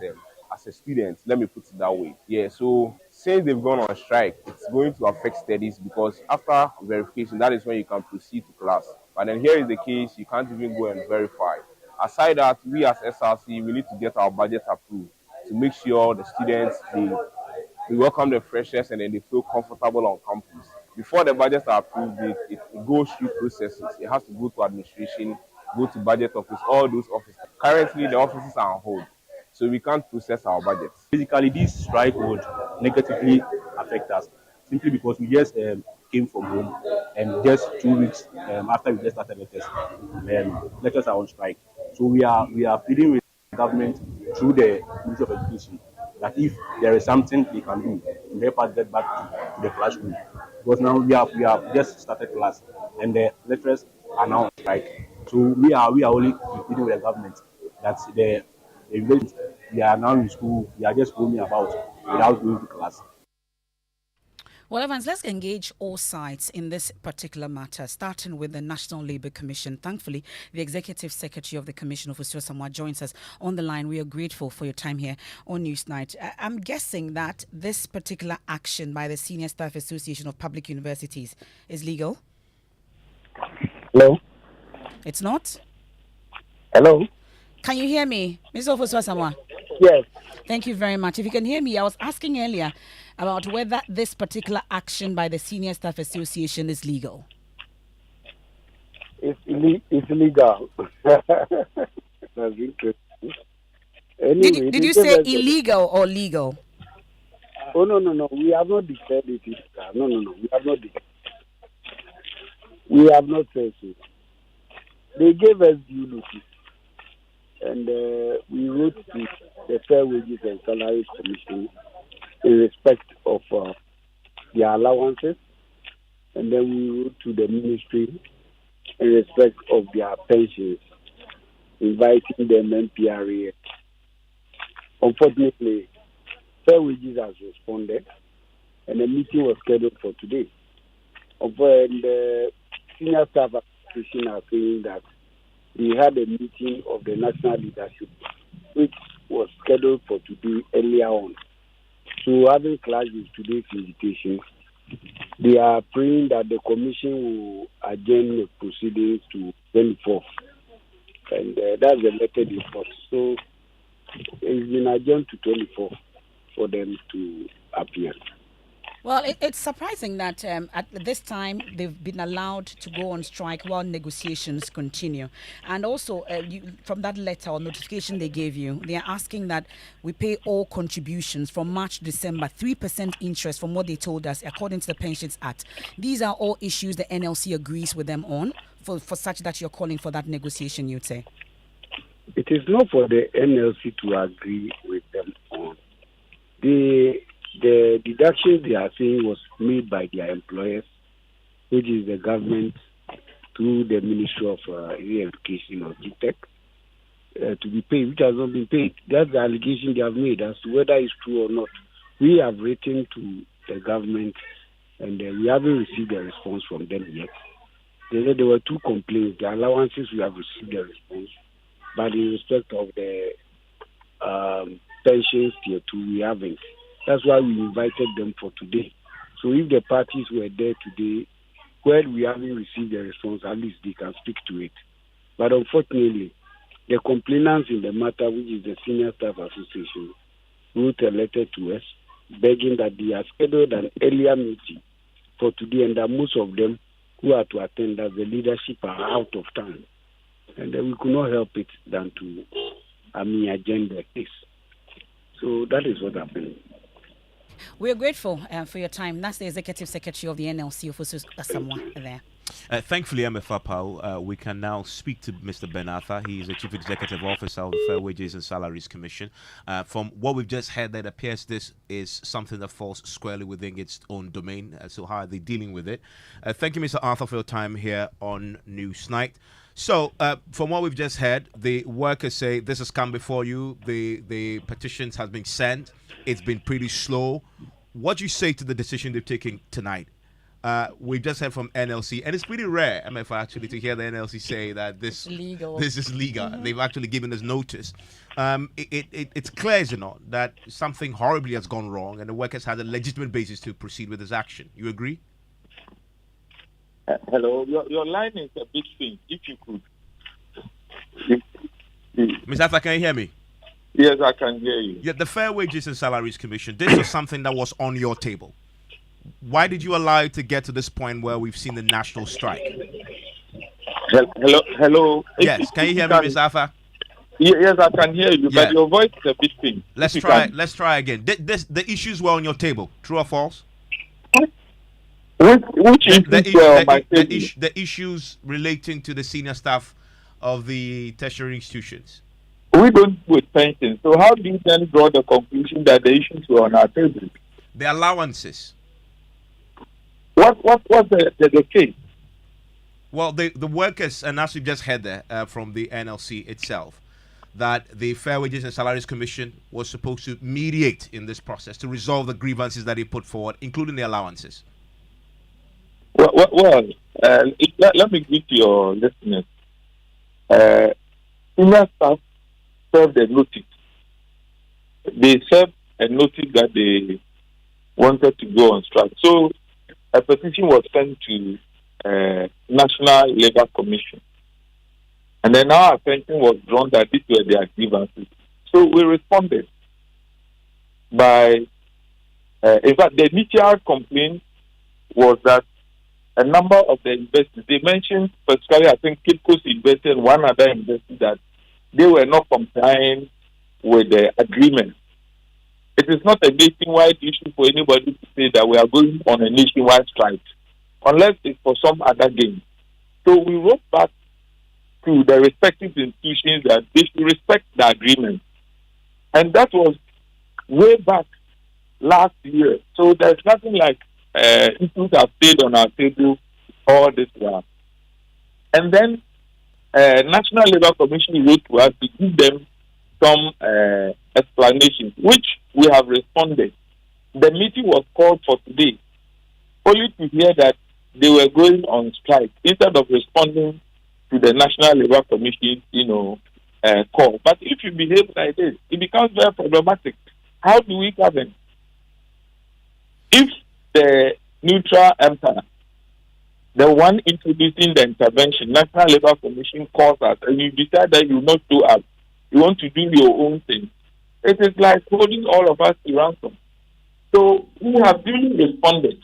a student. Let me put it that way. Yeah, so since they've gone on strike, it's going to affect studies because after verification, that is when you can proceed to class. But then here is the case, you can't even go and verify. Aside that, we as SRC, we need to get our budget approved to make sure the students, we welcome the freshers and then they feel comfortable on campus. Before the budgets are approved, it goes through processes. It has to go to administration, go to budget office, all those offices. Currently, the offices are on hold, so we can't process our budgets. Basically, this strike would negatively affect us simply because we just came from home and just 2 weeks after we just started lectures are on strike. So we are pleading with the government through the Ministry of Education that if there is something they can do to help us get back to the classroom. Because now we have just started class and the lecturers are now on strike. So we are only pleading with the government that we are now in school, we are just roaming about without going to class. Well, Evans, let's engage all sides in this particular matter, starting with the National Labour Commission. Thankfully, the Executive Secretary of the Commission, Officer Samoa, joins us on the line. We are grateful for your time here on Newsnight. I'm guessing that this particular action by the Senior Staff Association of Public Universities is legal? Hello? It's not? Hello? Can you hear me, Mr. Officer Samoa? Yes. Thank you very much. If you can hear me, I was asking earlier about whether this particular action by the Senior Staff Association is legal. It's illegal. That's interesting. Anyway, did you say illegal or legal? Oh, no. We have not declared it illegal. No. We have not declared. We have not said so. They gave us due notice. and we wrote to the Fair Wages and Salaries Commission in respect of their allowances, and then we wrote to the ministry in respect of their pensions, inviting them NPRA. Unfortunately, Fair Wages has responded, and the meeting was scheduled for today. And the senior staff association are saying that we had a meeting of the national leadership, which was scheduled for today earlier on. So having clashed with today's invitation, they are praying that the commission will adjourn the proceedings to 24th. And that's the letter they got. So it's been adjourned to 24th for them to appear. Well, it's surprising that at this time they've been allowed to go on strike while negotiations continue. And also, from that letter or notification they gave you, they are asking that we pay all contributions from March to December, 3% interest from what they told us, according to the Pensions Act. These are all issues the NLC agrees with them on, for such that you're calling for that negotiation, you'd say? It is not for the NLC to agree with them on. The deduction they are saying was made by their employers, which is the government through the Ministry of Education or GTEC, to be paid, which has not been paid. That's the allegation they have made. As to whether it's true or not, we have written to the government, and we haven't received a response from them yet. They said there were two complaints. The allowances, we have received a response, but in respect of the pensions tier 2, we haven't. That's why we invited them for today. So if the parties were there today, where we haven't received a response, at least they can speak to it. But unfortunately, the complainants in the matter, which is the Senior Staff Association, wrote a letter to us begging that they have scheduled an earlier meeting for today, and that most of them who are to attend, as the leadership are out of town. And we could not help it than to, adjourn the case. So that is what happened. We're grateful for your time. That's the Executive Secretary of the NLC, Ofosu Asamoah, there. Thankfully, Emefa Apawu, we can now speak to Mr. Ben Arthur. He is the Chief Executive Officer of the Fair Wages and Salaries Commission. From what we've just heard, that appears this is something that falls squarely within its own domain. So how are they dealing with it? Thank you, Mr. Arthur, for your time here on Newsnight. So, from what we've just heard, the workers say this has come before you. The petitions has been sent. It's been pretty slow. What do you say to the decision they've taken tonight? We've just heard from NLC, and it's pretty rare, MFA, actually, to hear the NLC say that this is legal. Mm-hmm. They've actually given us notice. It's clear, is it not, that something horribly has gone wrong, and the workers had a legitimate basis to proceed with this action. You agree? Hello, your line is a bit faint. If you could. Mr. Arthur, can you hear me? Yes, I can hear you. Yeah, the Fair Wages and Salaries Commission, this was something that was on your table. Why did you allow it to get to this point where we've seen the national strike? Hello. Yes, can you hear me, Mr. Arthur? Yes, I can hear you, but your voice is a bit faint. Let's try again. The issues were on your table. True or false? Which issues were on my table? The issues relating to the senior staff of the tertiary institutions. We don't with pensions. So how do you then draw the conclusion that the issues were on our table? The allowances. What was the case? Well, the workers, and as we just heard there from the NLC itself, that the Fair Wages and Salaries Commission was supposed to mediate in this process to resolve the grievances that they put forward, including the allowances. Well, let me give your listeners. Senior staff served a notice. They served a notice that they wanted to go on strike. So a petition was sent to National Labour Commission. And then our attention was drawn that these were their grievances. So we responded by, in fact, the initial complaint was that a number of the investors, they mentioned particularly, I think, Kitco's investor and one other investor, that they were not complying with the agreement. It is not a nationwide issue for anybody to say that we are going on a nationwide strike, unless it's for some other gain. So we wrote back to the respective institutions that they should respect the agreement. And that was way back last year. So there's nothing like issues have stayed on our table all this while. And then National Labour Commission wrote to us to give them some explanations, which we have responded. The meeting was called for today, only to hear that they were going on strike instead of responding to the National Labour Commission, call. But if you behave like this, it becomes very problematic. How do we govern? If the neutral empire, the one introducing the intervention, National Labour Commission calls us, and you decide that you will not show up, you want to do your own thing, it is like holding all of us to ransom. So we have duly responded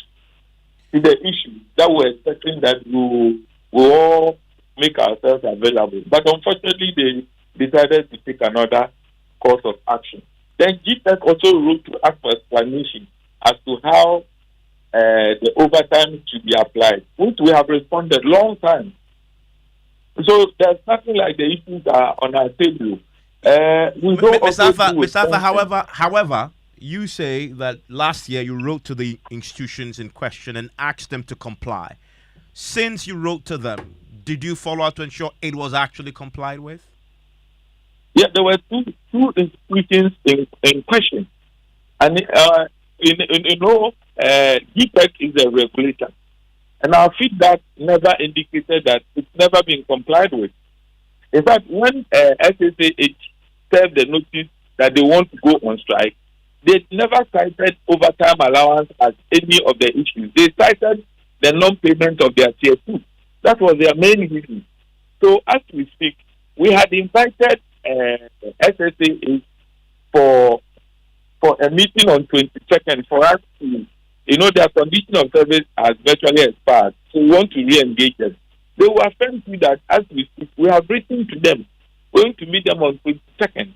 to the issue that we're expecting that we will all make ourselves available. But unfortunately, they decided to take another course of action. Then GTEC also wrote to ask for explanation as to how the overtime should be applied, which we have responded long time. So there's nothing like the issues are on our table. Mr. Arthur, however, you say that last year you wrote to the institutions in question and asked them to comply. Since you wrote to them, did you follow up to ensure it was actually complied with? Yeah, there were two institutions in question. And, GPEC is a regulator. And our feedback never indicated that it's never been complied with. In fact, when SSAH served the notice that they want to go on strike, they never cited overtime allowance as any of the issues. They cited the non-payment of their Tier 2. That was their main reason. So as we speak, we had invited SSAH for a meeting on 22nd for us to, their condition of service has virtually expired. So we want to re-engage them. They will affirm to that as we speak. We have written to them, going to meet them on 22nd.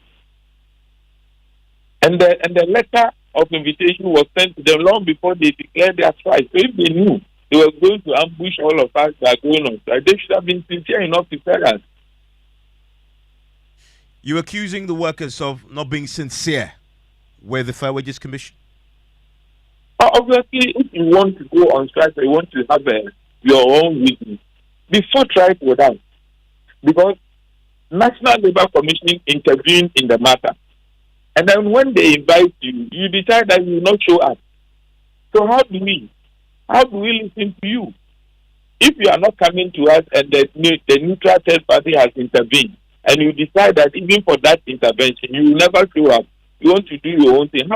And the letter of invitation was sent to them long before they declared their strike. So if they knew they were going to ambush all of us that are going on strike, they should have been sincere enough to tell us. You're accusing the workers of not being sincere with the Fair Wages Commission? Obviously, if you want to go on strike, you want to have your own reason before trying with us. Because National Labour Commission intervened in the matter. And then when they invite you, you decide that you will not show up. So how do we listen to you? If you are not coming to us and the neutral third party has intervened, and you decide that even for that intervention, you will never show up, you want to do your own thing,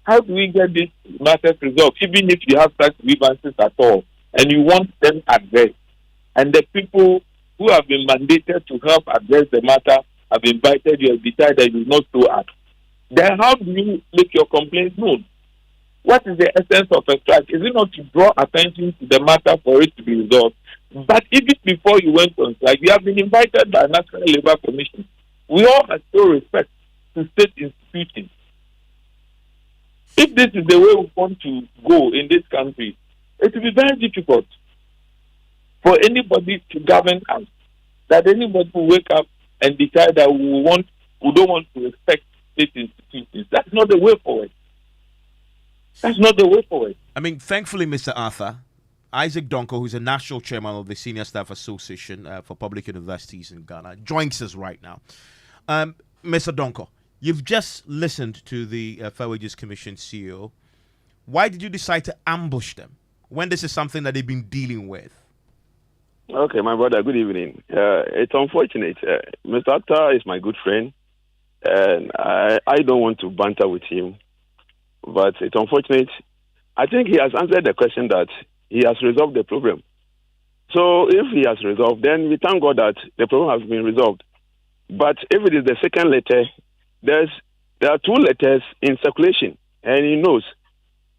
how do we get this matter resolved, even if you have such grievances at all, and you want them addressed? And the people who have been mandated to help address the matter have invited you and decided that you will not show up. Then how do you make your complaints known? What is the essence of a strike? Is it not to draw attention to the matter for it to be resolved? But even before you went on strike, you have been invited by National Labour Commission. We all must show respect to state institutions. If this is the way we want to go in this country, it will be very difficult for anybody to govern us. That anybody will wake up and decide that we don't want to respect state institutions. That's not the way forward. That's not the way forward. I mean, thankfully, Mr. Arthur, Isaac Donko, who's a national chairman of the Senior Staff Association for Public Universities in Ghana, joins us right now. Mr. Donko, you've just listened to the Fair Wages Commission CEO. Why did you decide to ambush them when this is something that they've been dealing with? Okay, my brother, good evening. It's unfortunate. Mr. Arthur is my good friend, and I don't want to banter with him, but it's unfortunate. I think he has answered the question that he has resolved the problem. So if he has resolved, then we thank God that the problem has been resolved. But if it is the second letter, there are two letters in circulation, and he knows.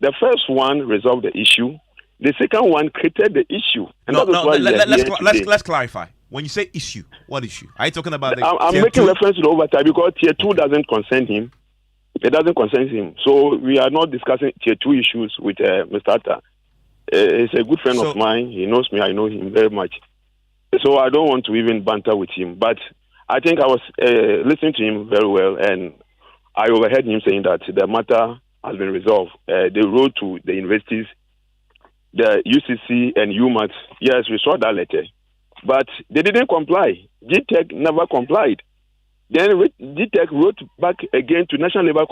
The first one resolved the issue. The second one created the issue. And let's clarify. When you say issue, what issue? Are you talking about the I'm making reference to the overtime because Tier 2 doesn't concern him. It doesn't concern him. So we are not discussing Tier 2 issues with Mr. Arthur. He's a good friend of mine. He knows me. I know him very much. So I don't want to even banter with him. But I think I was listening to him very well, and I overheard him saying that the matter has been resolved. They wrote to the universities, the UCC and UMAT. Yes, we saw that letter. But they didn't comply. GTEC never complied. Then GTEC wrote back again to National Labour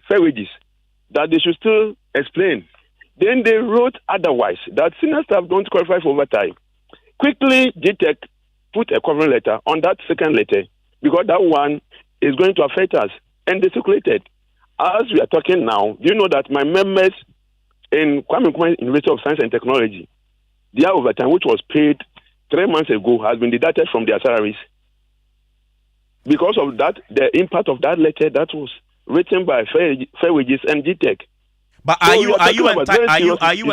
Fair Wages that they should still explain. Then they wrote otherwise, that senior staff don't qualify for overtime. Quickly, GTEC put a covering letter on that second letter because that one is going to affect us. And they circulated. As we are talking now, do you know that my members in Kwame Nkrumah University of Science and Technology, their overtime, which was paid 3 months ago, has been deducted from their salaries? Because of that, the impact of that letter that was written by Fair Wages and GTEC. But are you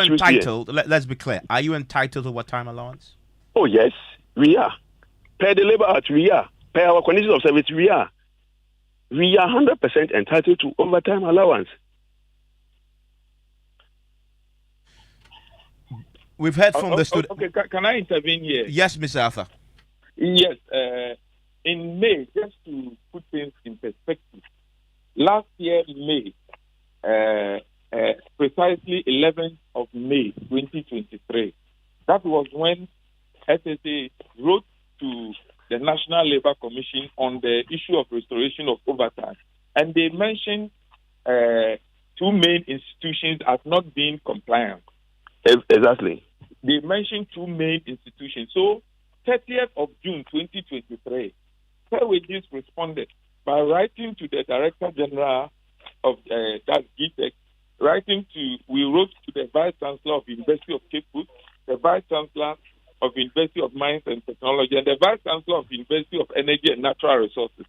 entitled? Let's be clear. Are you entitled to overtime allowance? Oh yes, we are. Per the Labour Act, we are. Per our conditions of service, we are. We are 100% entitled to overtime allowance. We've heard from the student. Okay, can I intervene here? Yes, Mr. Arthur. Yes. In May, just to put things in perspective, last year in May, precisely 11th of May 2023, that was when SSA wrote to the National Labour Commission on the issue of restoration of overtime. And they mentioned two main institutions as not being compliant. Exactly. They mentioned two main institutions. So, 30th of June 2023, Fair Wages responded by writing to the Director General of that GTEC, we wrote to the Vice Chancellor of the University of Cape Coast, the Vice Chancellor of the University of Mines and Technology, and the Vice Chancellor of the University of Energy and Natural Resources,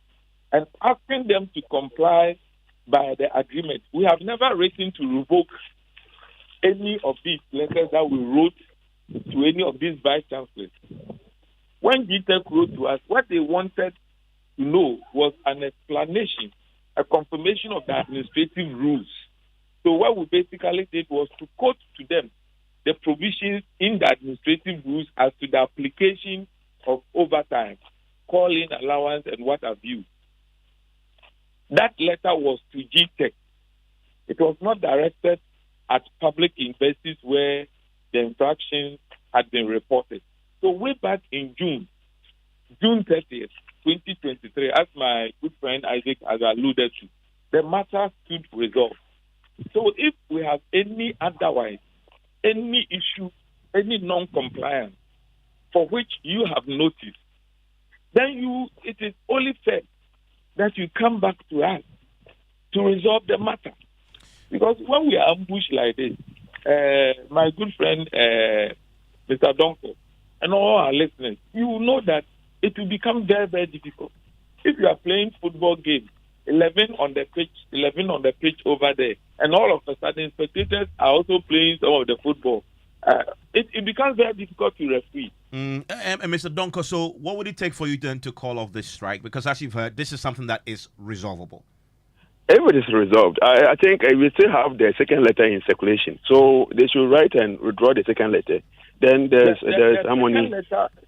and asking them to comply by the agreement. We have never written to revoke any of these letters that we wrote to any of these Vice Chancellors. When GTEC wrote to us, what they wanted to know was an explanation, a confirmation of the administrative rules. So what we basically did was to quote to them the provisions in the administrative rules as to the application of overtime, call-in allowance, and what have you. That letter was to GTEC. It was not directed at public universities where the infractions had been reported. So way back in June 30th, 2023, as my good friend Isaac has alluded to, the matter stood resolved. So if we have any otherwise, any issue, any non-compliance for which you have noticed, then it is only fair that you come back to us to resolve the matter. Because when we are ambushed like this, my good friend Mr. Donko and all our listeners, you will know that it will become very, very difficult. If you are playing football game, 11 on the pitch over there, and all of a sudden spectators are also playing some of the football, it becomes very difficult to referee. And Mr. Donko, so what would it take for you then to call off this strike? Because as you've heard, this is something that is resolvable. If it is resolved, I think we still have the second letter in circulation. So they should write and withdraw the second letter. Then there's harmony.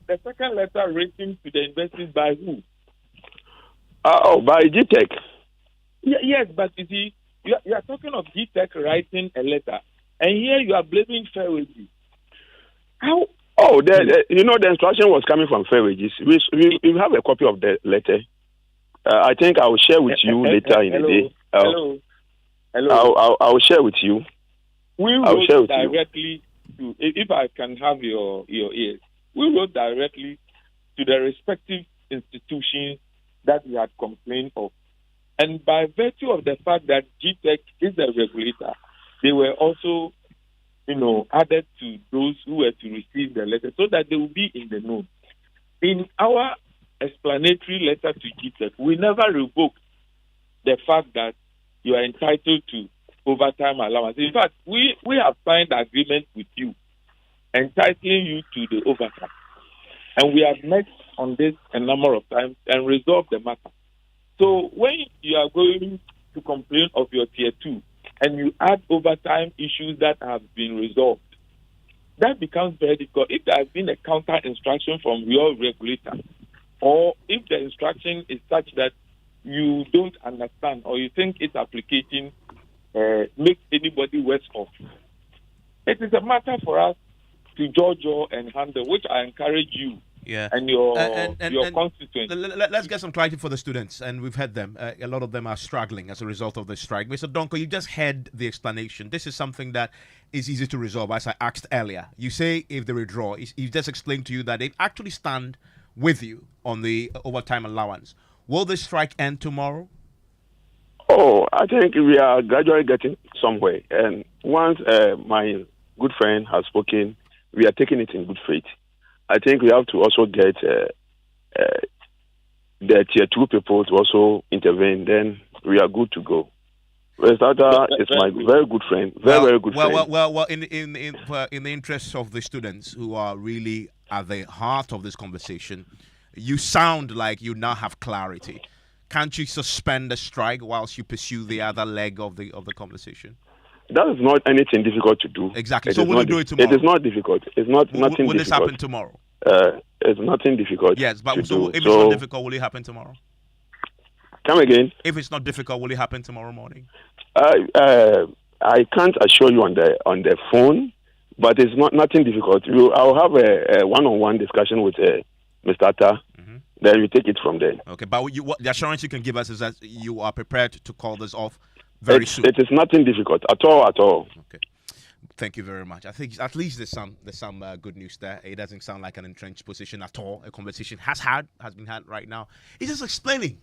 The second letter written to the universities by who? By GTEC. Yes, but you see, you are talking of GTEC writing a letter, and here you are blaming Fair Wages. How? The instruction was coming from Fair Wages. We have a copy of the letter. I think I will share with you later in the day. Hello. I will share with you. We wrote directly to, if I can have your ears, we wrote directly to the respective institutions that we had complained of. And by virtue of the fact that GTEC is a regulator, they were also, added to those who were to receive the letter so that they will be in the know. In our explanatory letter to GTEC, we never revoked the fact that you are entitled to overtime allowance. In fact, we have signed agreement with you entitling you to the overtime. And we have met on this a number of times and resolved the matter. So when you are going to complain of your tier 2 and you add overtime issues that have been resolved, that becomes very difficult. If there has been a counter instruction from your regulator, or if the instruction is such that you don't understand or you think its application makes anybody worse off, it is a matter for us to judge and handle, which I encourage you and your constituents. Let's get some clarity for the students, and we've heard them. A lot of them are struggling as a result of the strike. Mr. Donko, you just heard the explanation. This is something that is easy to resolve, as I asked earlier. You say if they withdraw, he just explained to you that they actually stand with you on the overtime allowance. Will the strike end tomorrow? Oh, I think we are gradually getting somewhere. And once my good friend has spoken, we are taking it in good faith. I think we have to also get the tier 2 people to also intervene. Then we are good to go. Westata is my very good friend, very good friend. Well, in the interests of the students who are really at the heart of this conversation, you sound like you now have clarity. Can't you suspend the strike whilst you pursue the other leg of the conversation? That is not anything difficult to do. Exactly. So will you do it tomorrow? It is not difficult. It's not nothing difficult. Will this happen tomorrow? It's nothing difficult. Yes, but if it's not difficult, will it happen tomorrow? Come again. If it's not difficult, will it happen tomorrow morning? I can't assure you on the phone, but it's nothing difficult. I'll have a one-on-one discussion with Mr. Atta. Then we take it from there. Okay, but what the assurance you can give us is that you are prepared to call this off very soon. It is nothing difficult at all. Okay, thank you very much. I think at least there's some good news there. It doesn't sound like an entrenched position at all. A conversation has been had right now. He's just explaining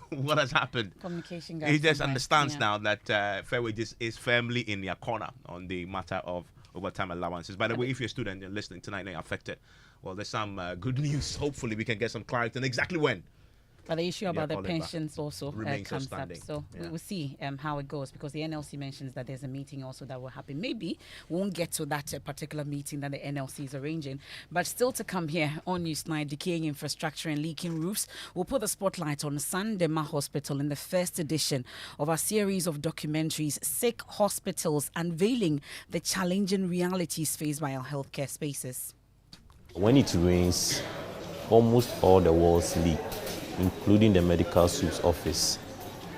what has happened. Communication guys. He just understands now that Fair Wages is firmly in their corner on the matter of overtime allowances. By the way, if you're a student and listening tonight and you're affected, well, there's some good news. Hopefully, we can get some clarity on exactly when. But the issue about the pensions also comes up. So we'll see how it goes, because the NLC mentions that there's a meeting also that will happen. Maybe we won't get to that particular meeting that the NLC is arranging. But still to come here on Newsnight, decaying infrastructure and leaking roofs. We'll put the spotlight on Sandema Hospital in the first edition of our series of documentaries, Sick Hospitals, unveiling the challenging realities faced by our healthcare spaces. When it rains, almost all the walls leak, including the medical soup's office.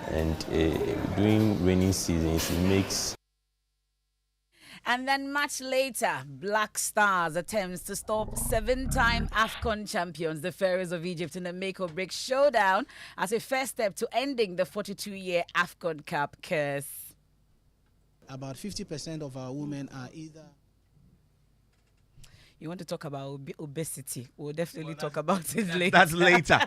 And during rainy seasons, it makes... And then much later, Black Stars attempts to stop 7-time AFCON champions, the Pharaohs of Egypt, in a make-or-break showdown as a first step to ending the 42-year AFCON Cup curse. About 50% of our women are either... You want to talk about obesity? We'll definitely talk about it later. That's later.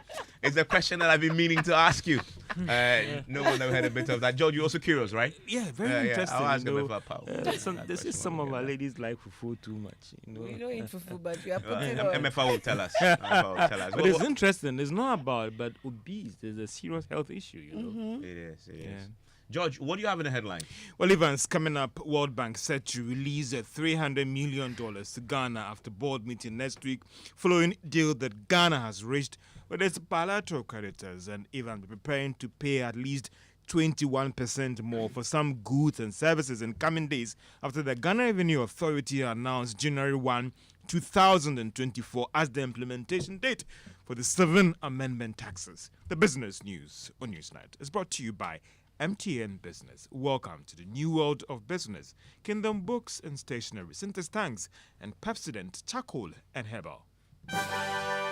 It's a question that I've been meaning to ask you. No one ever heard a bit of that. George, you're also curious, right? Yeah, very interesting. I'll ask Emefa Apawu. This is some of our ladies like fufu too much. We don't eat fufu, but we are putting Emefa will tell us. But it's interesting. It's not about, but obese. There's a serious health issue, It is. George, what do you have in the headline? Well, Evans, coming up, World Bank set to release $300 million to Ghana after board meeting next week, following deal that Ghana has reached with its bilateral creditors, and Evans preparing to pay at least 21% more for some goods and services in coming days after the Ghana Revenue Authority announced January 1, 2024 as the implementation date for the 7 amendment taxes. The business news on Newsnight is brought to you by MTN Business. Welcome to the new world of business. Kingdom Books and Stationery, Synthesis Tanks, and Pepsodent Charcoal and Herbal.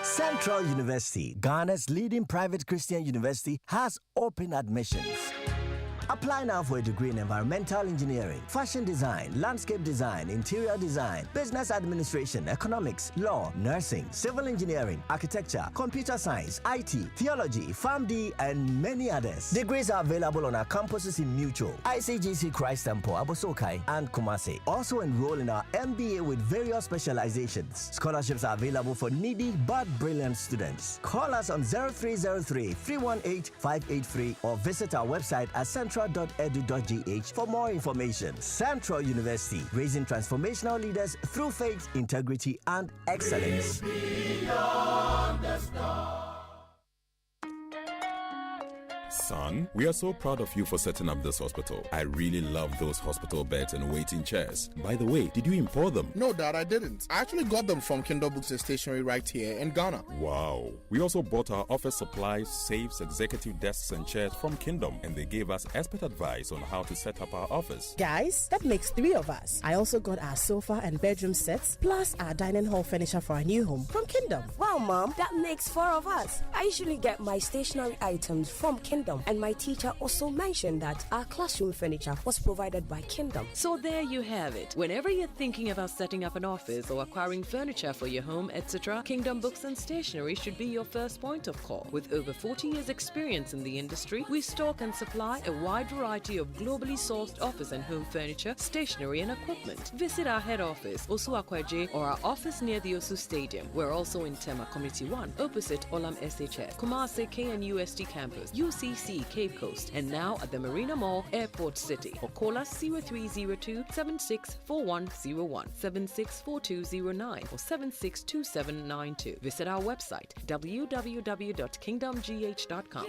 Central University, Ghana's leading private Christian university, has open admissions. Apply now for a degree in environmental engineering, fashion design, landscape design, interior design, business administration, economics, law, nursing, civil engineering, architecture, computer science, IT, theology, PharmD, and many others. Degrees are available on our campuses in Mutual, ICGC Christ Temple, Abosokai, and Kumasi. Also enroll in our MBA with various specializations. Scholarships are available for needy but brilliant students. Call us on 0303-318-583 or visit our website at central.edu.gh for more information. Central University, raising transformational leaders through faith, integrity, and excellence. Son, we are so proud of you for setting up this hospital. I really love those hospital beds and waiting chairs. By the way, did you import them? No, Dad, I didn't. I actually got them from Kindle Books and Stationery right here in Ghana. Wow. We also bought our office supplies, safes, executive desks and chairs from Kingdom, and they gave us expert advice on how to set up our office. Guys, that makes 3 of us. I also got our sofa and bedroom sets, plus our dining hall furniture for our new home from Kingdom. Wow, Mom, that makes 4 of us. I usually get my stationery items from Kingdom, and my teacher also mentioned that our classroom furniture was provided by Kingdom. So there you have it. Whenever you're thinking about setting up an office or acquiring furniture for your home, etc., Kingdom Books and Stationery should be your first point of call. With over 40 years experience in the industry, we stock and supply a wide variety of globally sourced office and home furniture, stationery and equipment. Visit our head office, Osu Akwaje, or our office near the Osu Stadium. We're also in Tema Community 1, opposite Olam SHS, Kumasi KNUST campus, UCC Cape Coast, and now at the Marina Mall, Airport City. Or call us 0302 764101, 764209, or 762792. Visit our website www.kingdomgh.com.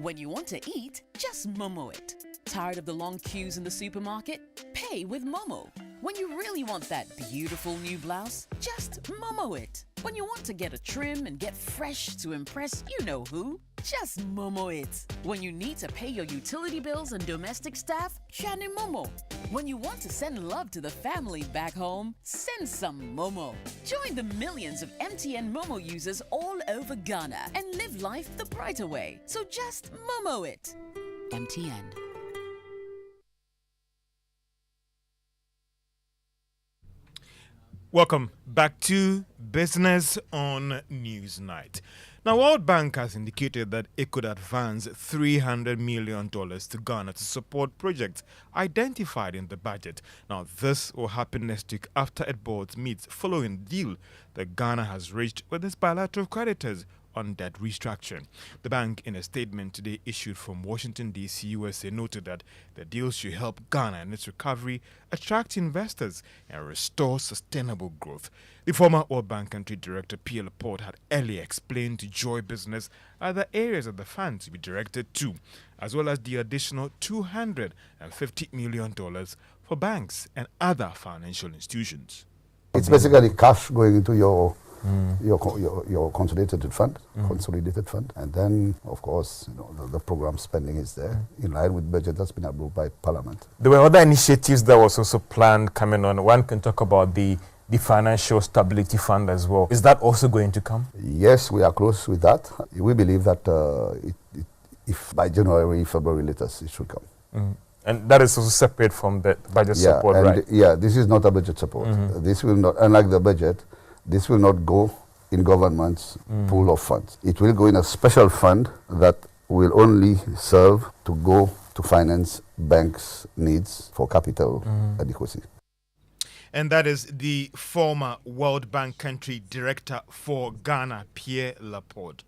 When you want to eat, just Momo it. Tired of the long queues in the supermarket? Pay with Momo. When you really want that beautiful new blouse, just Momo it. When you want to get a trim and get fresh to impress you know who, just Momo it. When you need to pay your utility bills and domestic staff, Chani Momo. When you want to send love to the family back home, send some Momo. Join the millions of MTN Momo users all over Ghana and live life the brighter way. So just Momo it. MTN. Welcome back to Business on Newsnight. Now, World Bank has indicated that it could advance $300 million to Ghana to support projects identified in the budget. Now, this will happen next week after its board meets following the deal that Ghana has reached with its bilateral creditors on debt restructuring. The bank, in a statement today issued from Washington, D.C., USA, noted that the deal should help Ghana in its recovery, attract investors, and restore sustainable growth. The former World Bank country director, Pierre Laporte, had earlier explained to Joy Business other areas of the fund to be directed to, as well as the additional $250 million for banks and other financial institutions. It's basically cash going into your consolidated fund, and then, of course, the program spending is there in line with budget that's been approved by Parliament. There were other initiatives that was also planned coming on. One can talk about the Financial Stability Fund as well. Is that also going to come? Yes, we are close with that. We believe that if by January, February latest, it should come. And that is also separate from the budget support, right? Yeah, this is not a budget support. This will not, unlike the budget, this will not go in government's pool of funds. It will go in a special fund that will only serve to go to finance banks' needs for capital adequacy. And that is the former World Bank country director for Ghana, Pierre Laporte.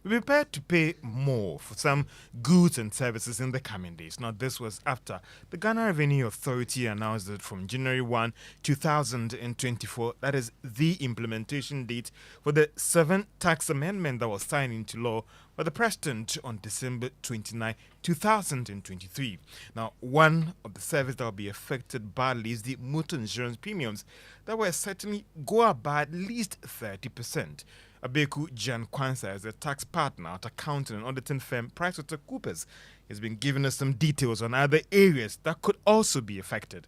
We're prepared to pay more for some goods and services in the coming days. Now, this was after the Ghana Revenue Authority announced that from January 1, 2024, that is the implementation date for the 7th tax amendment that was signed into law by the President on December 29, 2023. Now, one of the services that will be affected badly is the motor insurance premiums that will certainly go up by at least 30%. Abeku Jan Kwanzaa is a tax partner at accounting and auditing firm PricewaterhouseCoopers. He's been giving us some details on other areas that could also be affected.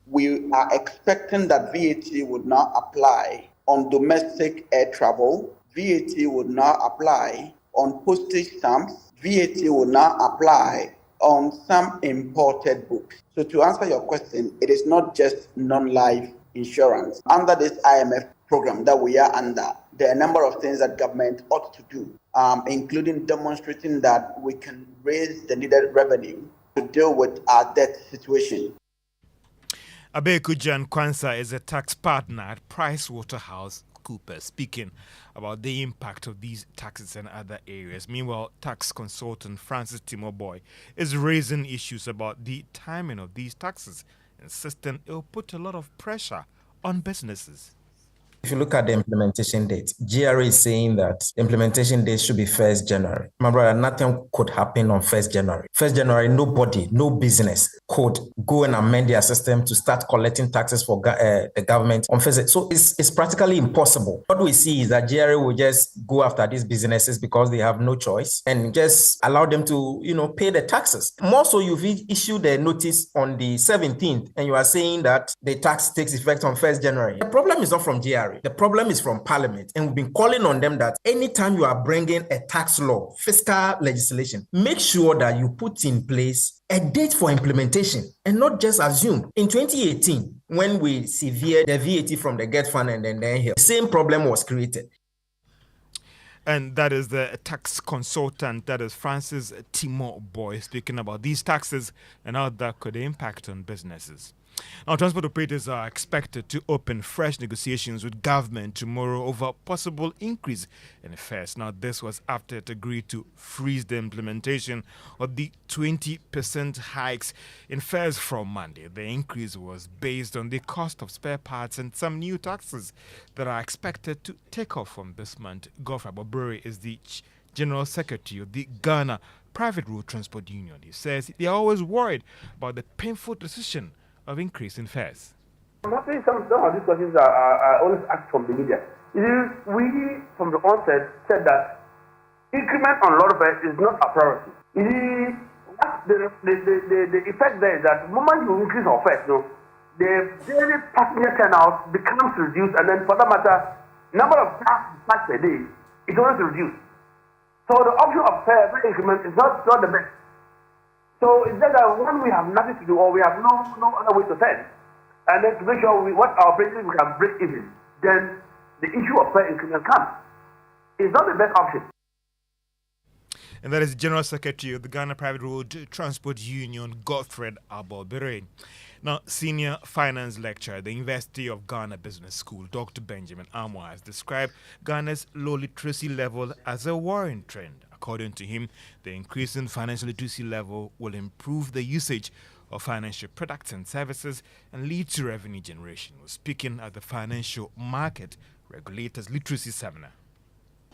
We are expecting that VAT would not apply on domestic air travel. VAT would not apply on postage stamps. VAT would not apply on some imported books. So to answer your question, it is not just non-life insurance. Under this IMF program that we are under, there are a number of things that government ought to do, including demonstrating that we can raise the needed revenue to deal with our debt situation. Abeku Jan Kwanzaa is a tax partner at PricewaterhouseCoopers, speaking about the impact of these taxes and other areas. Meanwhile, tax consultant Francis Timoboy is raising issues about the timing of these taxes, insisting it will put a lot of pressure on businesses. If you look at the implementation date, GRA is saying that implementation date should be 1st January. My brother, nothing could happen on 1st January. 1st January, nobody, no business could go and amend their system to start collecting taxes for the government on 1st. So it's practically impossible. What we see is that GRA will just go after these businesses because they have no choice and just allow them to, pay the taxes. More so, you've issued a notice on the 17th and you are saying that the tax takes effect on 1st January. The problem is not from GRA. The problem is from Parliament. And we've been calling on them that anytime you are bringing a tax law, fiscal legislation, make sure that you put in place a date for implementation and not just assume. In 2018, when we severed the VAT from the GET fund and then here, the same problem was created. And that is the tax consultant, that is Francis Timor Boy, speaking about these taxes and how that could impact on businesses. Now, transport operators are expected to open fresh negotiations with government tomorrow over possible increase in fares. Now, this was after it agreed to freeze the implementation of the 20% hikes in fares from Monday. The increase was based on the cost of spare parts and some new taxes that are expected to take off from this month. Godfrey Abobure is the General Secretary of the Ghana Private Road Transport Union. He says they are always worried about the painful decision of increase in fares. I'm happy some of these questions are always asked from the media. We, from the onset, said that increment on lot of fares is not a priority. The effect there is that the moment you increase our fares, the daily passenger turnout becomes reduced, and then for that matter, number of cars per day is always reduced. So the option of fare increment is not the best. So it's just that when we have nothing to do or we have no other way to send, and then to make sure what our operations we can break even, then the issue of fare increment comes. It's not the best option. And that is General Secretary of the Ghana Private Road Transport Union, Godfred Abobire. Now, Senior Finance Lecturer at the University of Ghana Business School, Dr. Benjamin Amoah, has described Ghana's low literacy level as a worrying trend. According to him, the increase in financial literacy level will improve the usage of financial products and services and lead to revenue generation. He was speaking at the Financial Market Regulators Literacy Seminar.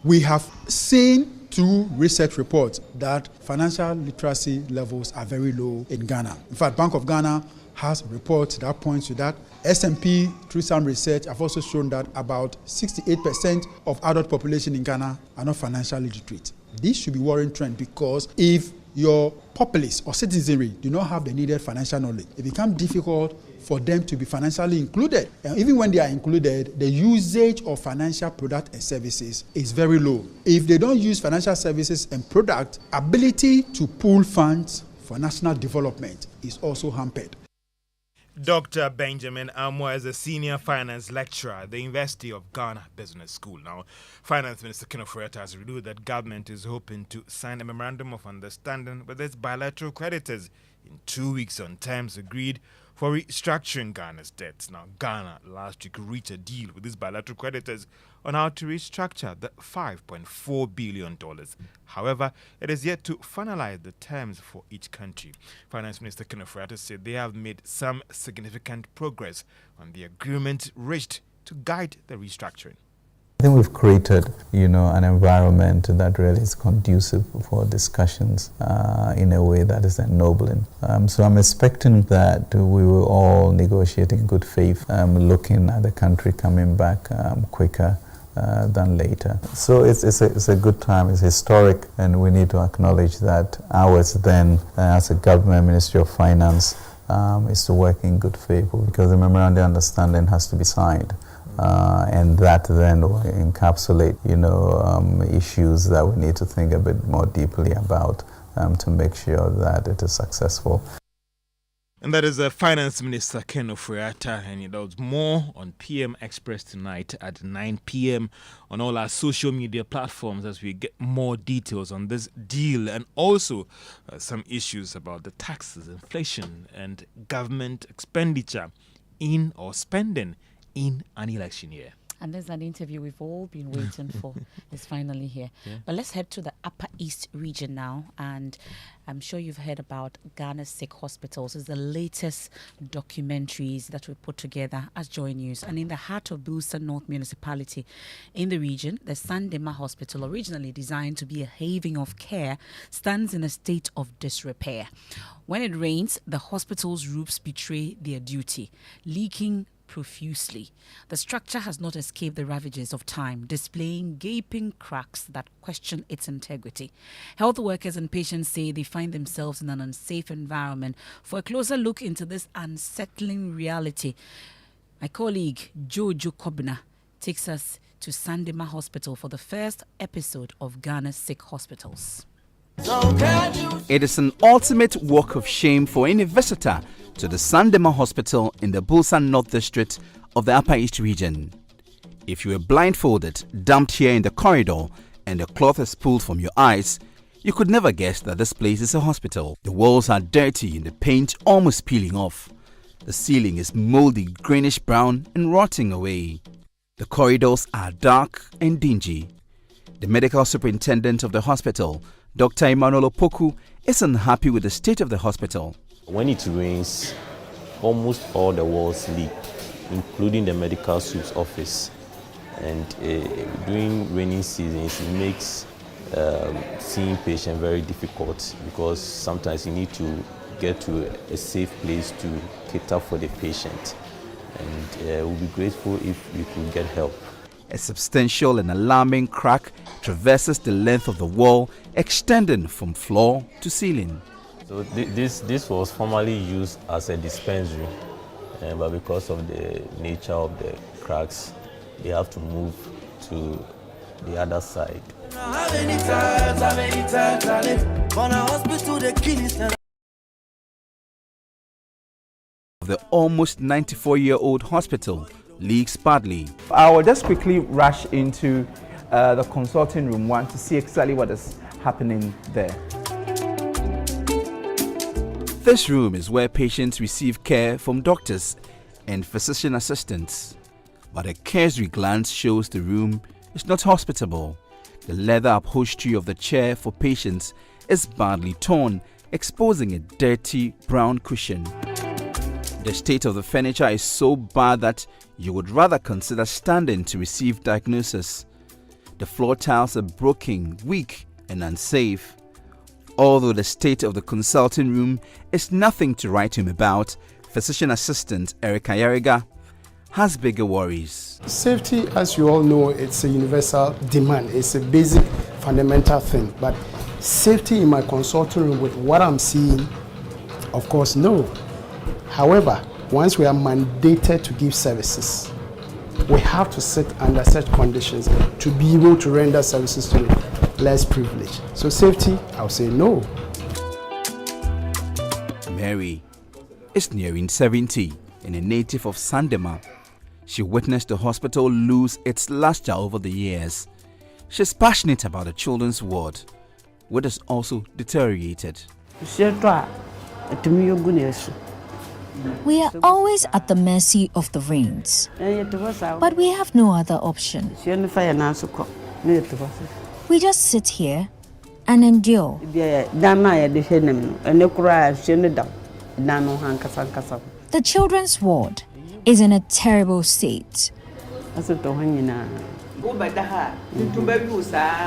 We have seen 2 research reports that financial literacy levels are very low in Ghana. In fact, Bank of Ghana has reports that point to that. S&P, through some research, have also shown that about 68% of adult population in Ghana are not financially literate. This should be worrying trend because if your populace or citizenry do not have the needed financial knowledge, it becomes difficult for them to be financially included. And even when they are included, the usage of financial products and services is very low. If they don't use financial services and product, ability to pool funds for national development is also hampered. Dr. Benjamin Amoah is a senior finance lecturer at the University of Ghana Business School. Now, Finance Minister Kenneth Ofori-Atta has revealed that government is hoping to sign a memorandum of understanding with its bilateral creditors in 2 weeks on terms agreed for restructuring Ghana's debts. Now, Ghana last week reached a deal with its bilateral creditors on how to restructure the $5.4 billion. However, it is yet to finalize the terms for each country. Finance Minister Kenneth Ofori-Atta said they have made some significant progress on the agreement reached to guide the restructuring. I think we've created, an environment that really is conducive for discussions in a way that is ennobling. So I'm expecting that we will all negotiate in good faith, looking at the country coming back quicker than later. So it's a good time, it's historic, and we need to acknowledge that ours then, as a government, Ministry of Finance, is to work in good faith because the memorandum of understanding has to be signed. And that then will encapsulate, issues that we need to think a bit more deeply about to make sure that it is successful. And that is the Finance Minister Ken Ofori-Atta, and he does more on PM Express tonight at 9 p.m. on all our social media platforms as we get more details on this deal and also some issues about the taxes, inflation, and government expenditure in or spending in an election year. And there's an interview we've all been waiting for. It's finally here. Yeah. But let's head to the Upper East region now. And I'm sure you've heard about Ghana's sick hospitals. It's the latest documentaries that we put together as Joy News. And in the heart of Bulsa North Municipality in the region, the Sandema Hospital, originally designed to be a haven of care, stands in a state of disrepair. When it rains, the hospital's roofs betray their duty, leaking profusely. The structure has not escaped the ravages of time, displaying gaping cracks that question its integrity. Health workers and patients say they find themselves in an unsafe environment. For a closer look into this unsettling reality, my colleague Jojo Kobna takes us to Sandema Hospital for the first episode of Ghana's Sick Hospitals. It is an ultimate walk of shame for any visitor to the Sandema Hospital in the Bulsa North District of the Upper East region. If you were blindfolded, dumped here in the corridor, and the cloth is pulled from your eyes, you could never guess that this place is a hospital. The walls are dirty and the paint almost peeling off. The ceiling is moldy, greenish brown and rotting away. The corridors are dark and dingy. The medical superintendent of the hospital, Dr. Emmanuel Opoku, is unhappy with the state of the hospital. When it rains, almost all the walls leak, including the medical suite's office. And during rainy seasons, it makes seeing patients very difficult because sometimes you need to get to a safe place to cater for the patient. And we'll be grateful if we could get help. A substantial and alarming crack traverses the length of the wall, extending from floor to ceiling. So this was formerly used as a dispensary, but because of the nature of the cracks, they have to move to the other side. The almost 94-year-old hospital leaks badly. I will just quickly rush into the consulting room 1 to see exactly what is happening there. This room is where patients receive care from doctors and physician assistants. But a cursory glance shows the room is not hospitable. The leather upholstery of the chair for patients is badly torn, exposing a dirty brown cushion. The state of the furniture is so bad that you would rather consider standing to receive diagnosis. The floor tiles are broken, weak and unsafe. Although the state of the consulting room is nothing to write home about, physician assistant Erica Yariga has bigger worries. Safety, as you all know, it's a universal demand. It's a basic fundamental thing. But safety in my consulting room with what I'm seeing, of course, no. However, once we are mandated to give services, we have to sit under such conditions to be able to render services to less privileged. So safety, I'll say no. Mary is nearing 70 and a native of Sandema. She witnessed the hospital lose its luster over the years. She's passionate about the children's ward, which has also deteriorated. We are always at the mercy of the rains, but we have no other option. We just sit here and endure. The children's ward is in a terrible state.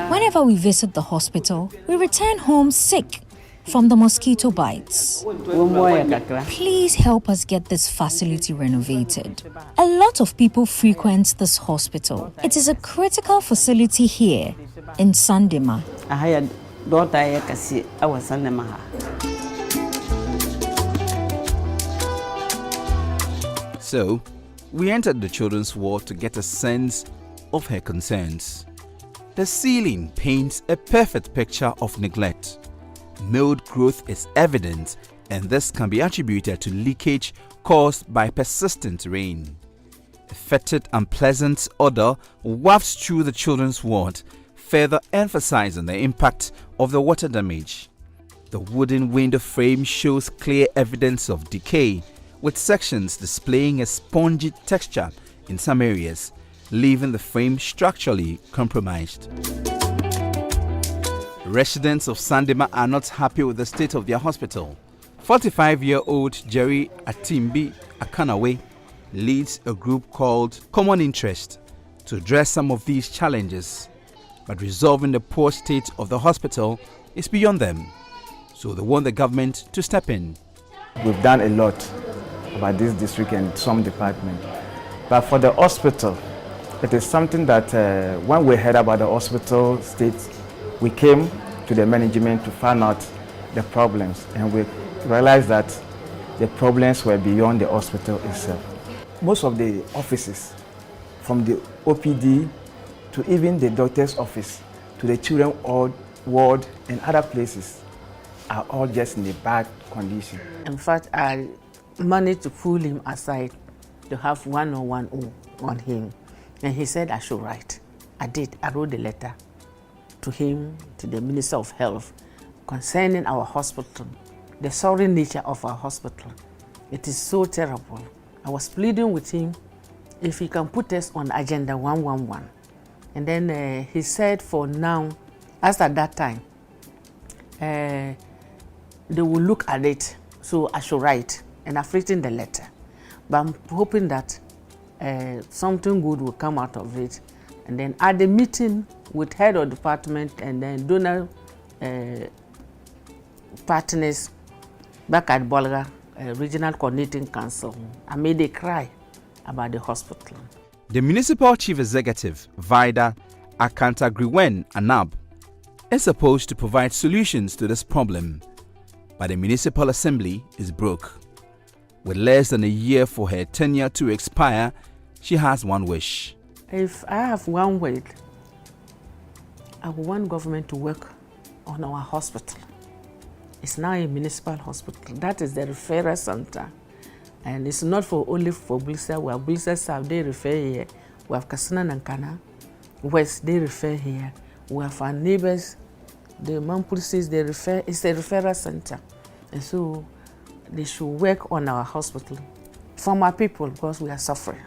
Whenever we visit the hospital, we return home sick from the mosquito bites. Please help us get this facility renovated. A lot of people frequent this hospital. It is a critical facility here in Sandema. So, we entered the children's ward to get a sense of her concerns. The ceiling paints a perfect picture of neglect. Mold growth is evident, and this can be attributed to leakage caused by persistent rain. A fetid, unpleasant odor wafts through the children's ward, further emphasizing the impact of the water damage. The wooden window frame shows clear evidence of decay, with sections displaying a spongy texture in some areas. leaving the frame structurally compromised. Residents of Sandema are not happy with the state of their hospital. 45-year-old Jerry Atimbi Akanawe leads a group called Common Interest to address some of these challenges, but resolving the poor state of the hospital is beyond them, so they want the government to step in. We've done a lot about this district and some department, but for the hospital, it is something that when we heard about the hospital state, we came to the management to find out the problems, and we realized that the problems were beyond the hospital itself. Most of the offices, from the OPD to even the doctor's office, to the children ward and other places, are all just in a bad condition. In fact, I managed to pull him aside to have one-on-one on him. And he said I should write. I did. I wrote the letter to him, to the Minister of Health, concerning our hospital, the sorry nature of our hospital. It is so terrible. I was pleading with him if he can put us on agenda 111. And then he said for now, as at that time, they will look at it, so I should write. And I've written the letter. But I'm hoping that something good will come out of it. And then at the meeting with head of department and then donor partners back at Bolga Regional Coordinating Council, I made a cry about the hospital. The Municipal Chief Executive, Vida Akantagriwen Anab, is supposed to provide solutions to this problem, but the Municipal Assembly is broke. With less than a year for her tenure to expire, she has one wish. If I have one word, I want government to work on our hospital. It's now a municipal hospital. That is the referral center. And it's not for only for Blissa. We have Blissa South, they refer here. We have Kasana and Kana. West, they refer here. We have our neighbors, the Mampusis, they refer. It's a referral center. And so they should work on our hospital for my people because we are suffering.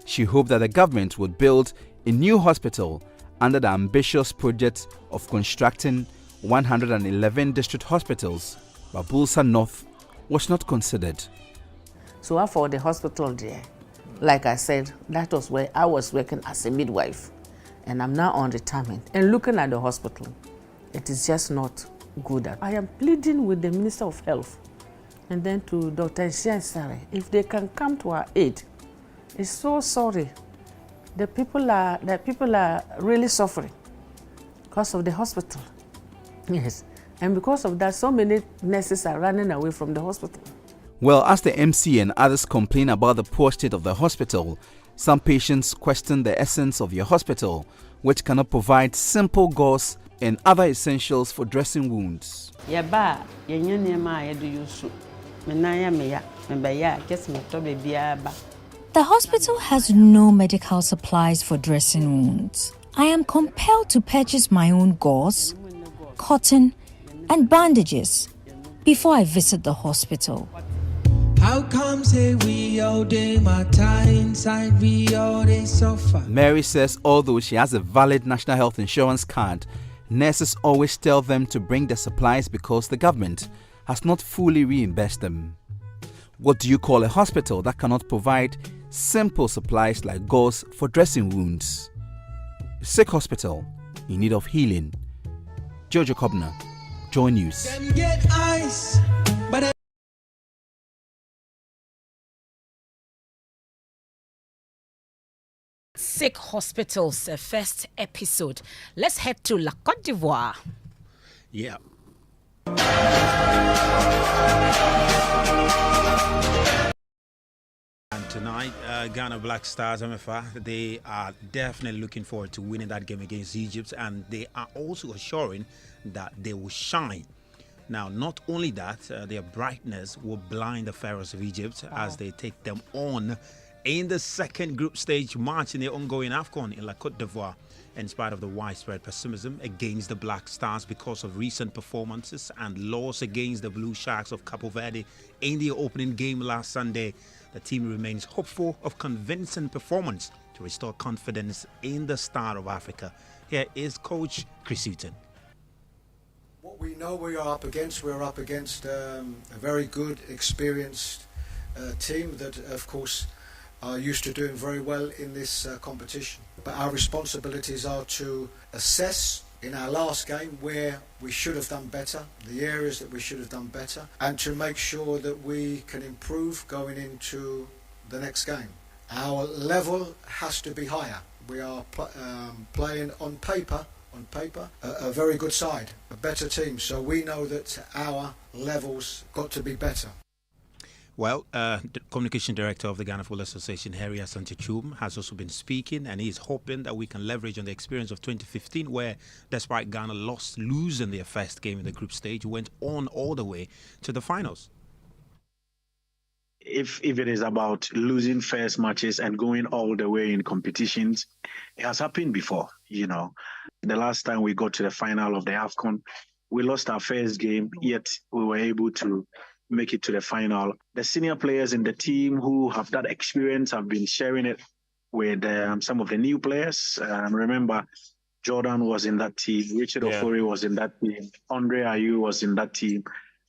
She hoped that the government would build a new hospital under the ambitious project of constructing 111 district hospitals, but Bulsa North was not considered. So for the hospital there, like I said, that was where I was working as a midwife, and I'm now on retirement. And looking at the hospital, it is just not good. I am pleading with the Minister of Health and then to Dr. Nshiansare, if they can come to our aid. It's so sorry. The people are really suffering because of the hospital. Yes. And because of that, so many nurses are running away from the hospital. Well, as the MC and others complain about the poor state of the hospital, some patients question the essence of your hospital, which cannot provide simple gauze and other essentials for dressing wounds. The hospital has no medical supplies for dressing wounds. I am compelled to purchase my own gauze, cotton, and bandages before I visit the hospital. How come say we all day matter inside, we all day suffer? Mary says although she has a valid national health insurance card, nurses always tell them to bring the supplies because the government has not fully reimbursed them. What do you call a hospital that cannot provide simple supplies like gauze for dressing wounds? A sick hospital in need of healing. Jojo Kobner, Joy News. Them get ice, but Sick Hospitals, first episode. Let's head to La Côte d'Ivoire. Yeah. And tonight, Ghana Black Stars, Emefa, they are definitely looking forward to winning that game against Egypt, and they are also assuring that they will shine. Now, not only that, their brightness will blind the Pharaohs of Egypt as they take them on in the second group stage match in the ongoing AFCON in La Côte d'Ivoire. In spite of the widespread pessimism against the Black Stars because of recent performances and loss against the Blue Sharks of Cape Verde in the opening game last Sunday, the team remains hopeful of convincing performance to restore confidence in the Star of Africa. Here is Coach Chris Hutton. What we know we're up against a very good, experienced team that, of course, are used to doing very well in this competition. But our responsibilities are to assess in our last game where we should have done better, the areas that we should have done better, and to make sure that we can improve going into the next game. Our level has to be higher. We are playing on paper, a very good side, a better team. So we know that our levels got to be better. Well, the Communication Director of the Ghana Football Association, Harry Asante-Chum, has also been speaking, and he is hoping that we can leverage on the experience of 2015, where despite Ghana losing their first game in the group stage, went on all the way to the finals. If it is about losing first matches and going all the way in competitions, it has happened before. You know, the last time we got to the final of the AFCON, we lost our first game, yet we were able to make it to the final. The senior players in the team who have that experience have been sharing it with some of the new players. Remember, Jordan was in that team, Richard Ofori was in that team, Andre Ayew was in that team.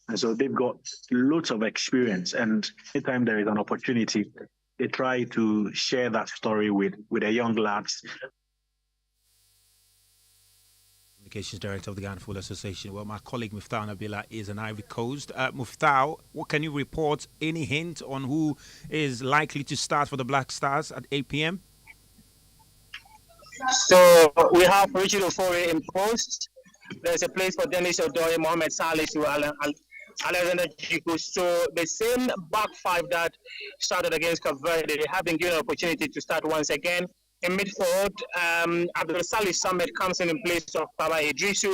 And so they've got loads of experience. And anytime there is an opportunity, they try to share that story with the young lads. Communications Director of the Ghana Football Association. Well, my colleague Muftau Nabila is in Ivory Coast. Muftau, what can you report? Any hint on who is likely to start for the Black Stars at 8 p.m.? So we have Richard Ofori in post. There's a place for Dennis Odoi, Mohamed Saleh, Alexander Jiku. So the same back five that started against Cape Verde, they have been given an opportunity to start once again. In midfield, Abdul Salih Samed comes in place of Baba Idrisu,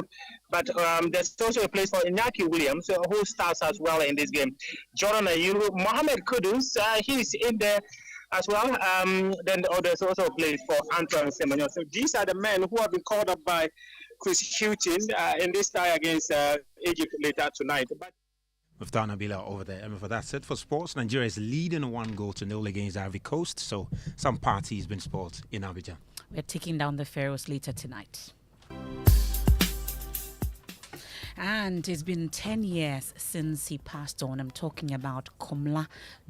but there's also a place for Iñaki Williams, who starts as well in this game. Jordan Ayew, Mohamed Kudus, he's in there as well. Then there's also a place for Antoine Semenyo. So these are the men who have been called up by Chris Hutton in this tie against Egypt later tonight. With Dana Bila over there. And for that's it for sports. Nigeria is leading 1-0 against Ivory Coast. So some party has been spoiled in Abidjan. We're taking down the Pharaohs later tonight. And it's been 10 years since he passed on. I'm talking about Komla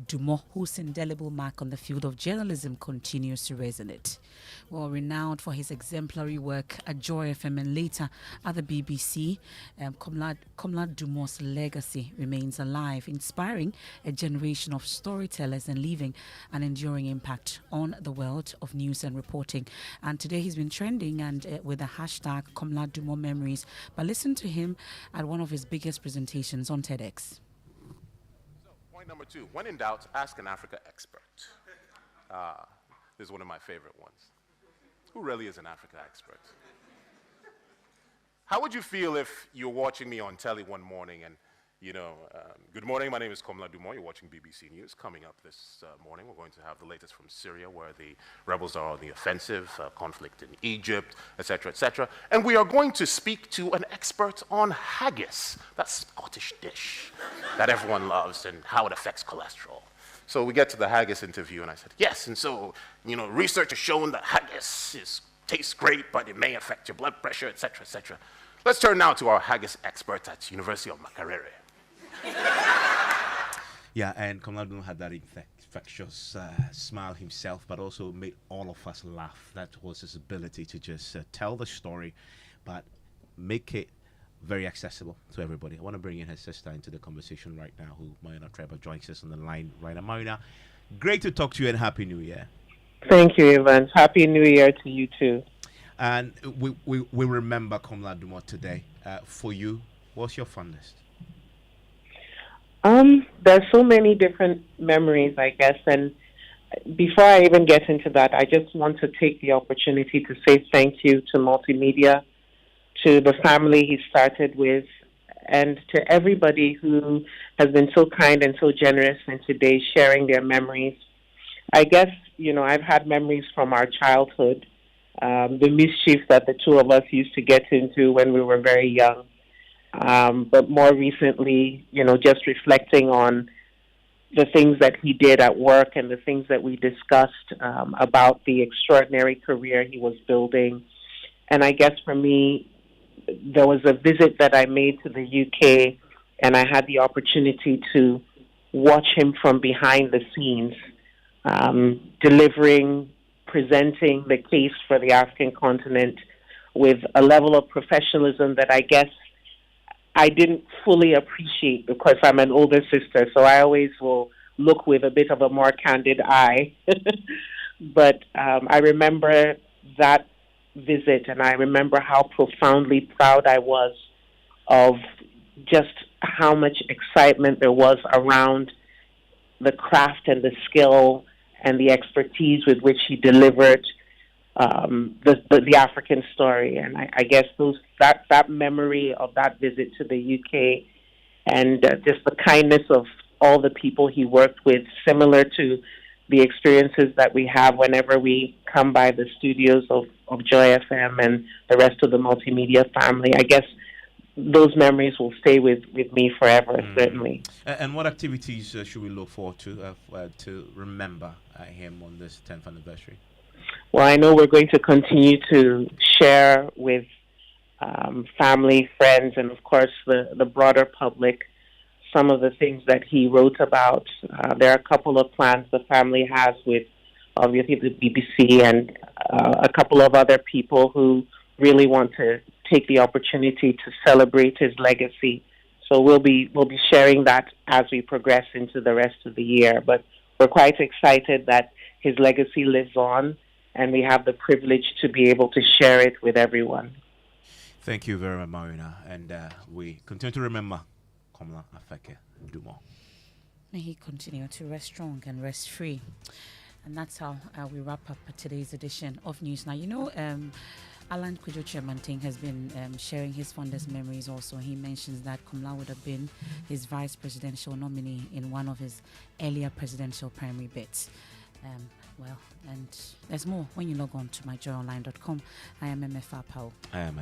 Dumo, whose indelible mark on the field of journalism continues to resonate. Well, renowned for his exemplary work at Joy FM and later at the BBC, Komla Dumo's legacy remains alive, inspiring a generation of storytellers and leaving an enduring impact on the world of news and reporting. And today he's been trending and with the hashtag Komla Dumo Memories. But listen to him at one of his biggest presentations on TEDx. So, point number 2, when in doubt, ask an Africa expert. This is one of my favorite ones. Who really is an Africa expert? How would you feel if you're watching me on telly one morning and, good morning, my name is Komla Dumo, you're watching BBC News. Coming up this morning, we're going to have the latest from Syria, where the rebels are on the offensive, conflict in Egypt, etc., etc. And we are going to speak to an expert on haggis, that Scottish dish that everyone loves, and how it affects cholesterol. So we get to the haggis interview, and I said, yes, and so, research has shown that haggis tastes great, but it may affect your blood pressure, etc., etc. Let's turn now to our haggis expert at University of Makerere. Yeah, and Komla Dumo had that infectious smile himself, but also made all of us laugh. That was his ability to just tell the story, but make it very accessible to everybody. I want to bring in her sister into the conversation right now, who Mayana Trevor joins us on the line right now. Mayana, great to talk to you and Happy New Year. Thank you, Evans. Happy New Year to you too. And we remember Komla Dumo today. For you, what's your fondest? There's so many different memories, I guess, and before I even get into that, I just want to take the opportunity to say thank you to Multimedia, to the family he started with, and to everybody who has been so kind and so generous in today sharing their memories. I guess, I've had memories from our childhood, the mischief that the two of us used to get into when we were very young. But more recently, just reflecting on the things that he did at work and the things that we discussed about the extraordinary career he was building. And I guess for me, there was a visit that I made to the UK, and I had the opportunity to watch him from behind the scenes, presenting the case for the African continent with a level of professionalism that I guess I didn't fully appreciate because I'm an older sister, so I always will look with a bit of a more candid eye. But I remember that visit, and I remember how profoundly proud I was of just how much excitement there was around the craft and the skill and the expertise with which he delivered the African story. And I guess that memory of that visit to the UK and just the kindness of all the people he worked with, similar to the experiences that we have whenever we come by the studios of Joy FM and the rest of the multimedia family. I guess those memories will stay with me forever, certainly. And what activities should we look forward to remember him on this 10th anniversary? Well, I know we're going to continue to share with family, friends, and of course the broader public some of the things that he wrote about. There are a couple of plans the family has with obviously the BBC and a couple of other people who really want to take the opportunity to celebrate his legacy. So we'll be sharing that as we progress into the rest of the year. But we're quite excited that his legacy lives on, and we have the privilege to be able to share it with everyone. Thank you very much, Marina. And we continue to remember Komla Afeke Dumo. May he continue to rest strong and rest free. And that's how we wrap up today's edition of News Now. Alan Kudjo Chairmanting has been sharing his fondest memories also. He mentions that Komla would have been his vice presidential nominee in one of his earlier presidential primary bids. And there's more when you log on to myjoyonline.com. I am Emefa Apawu. I am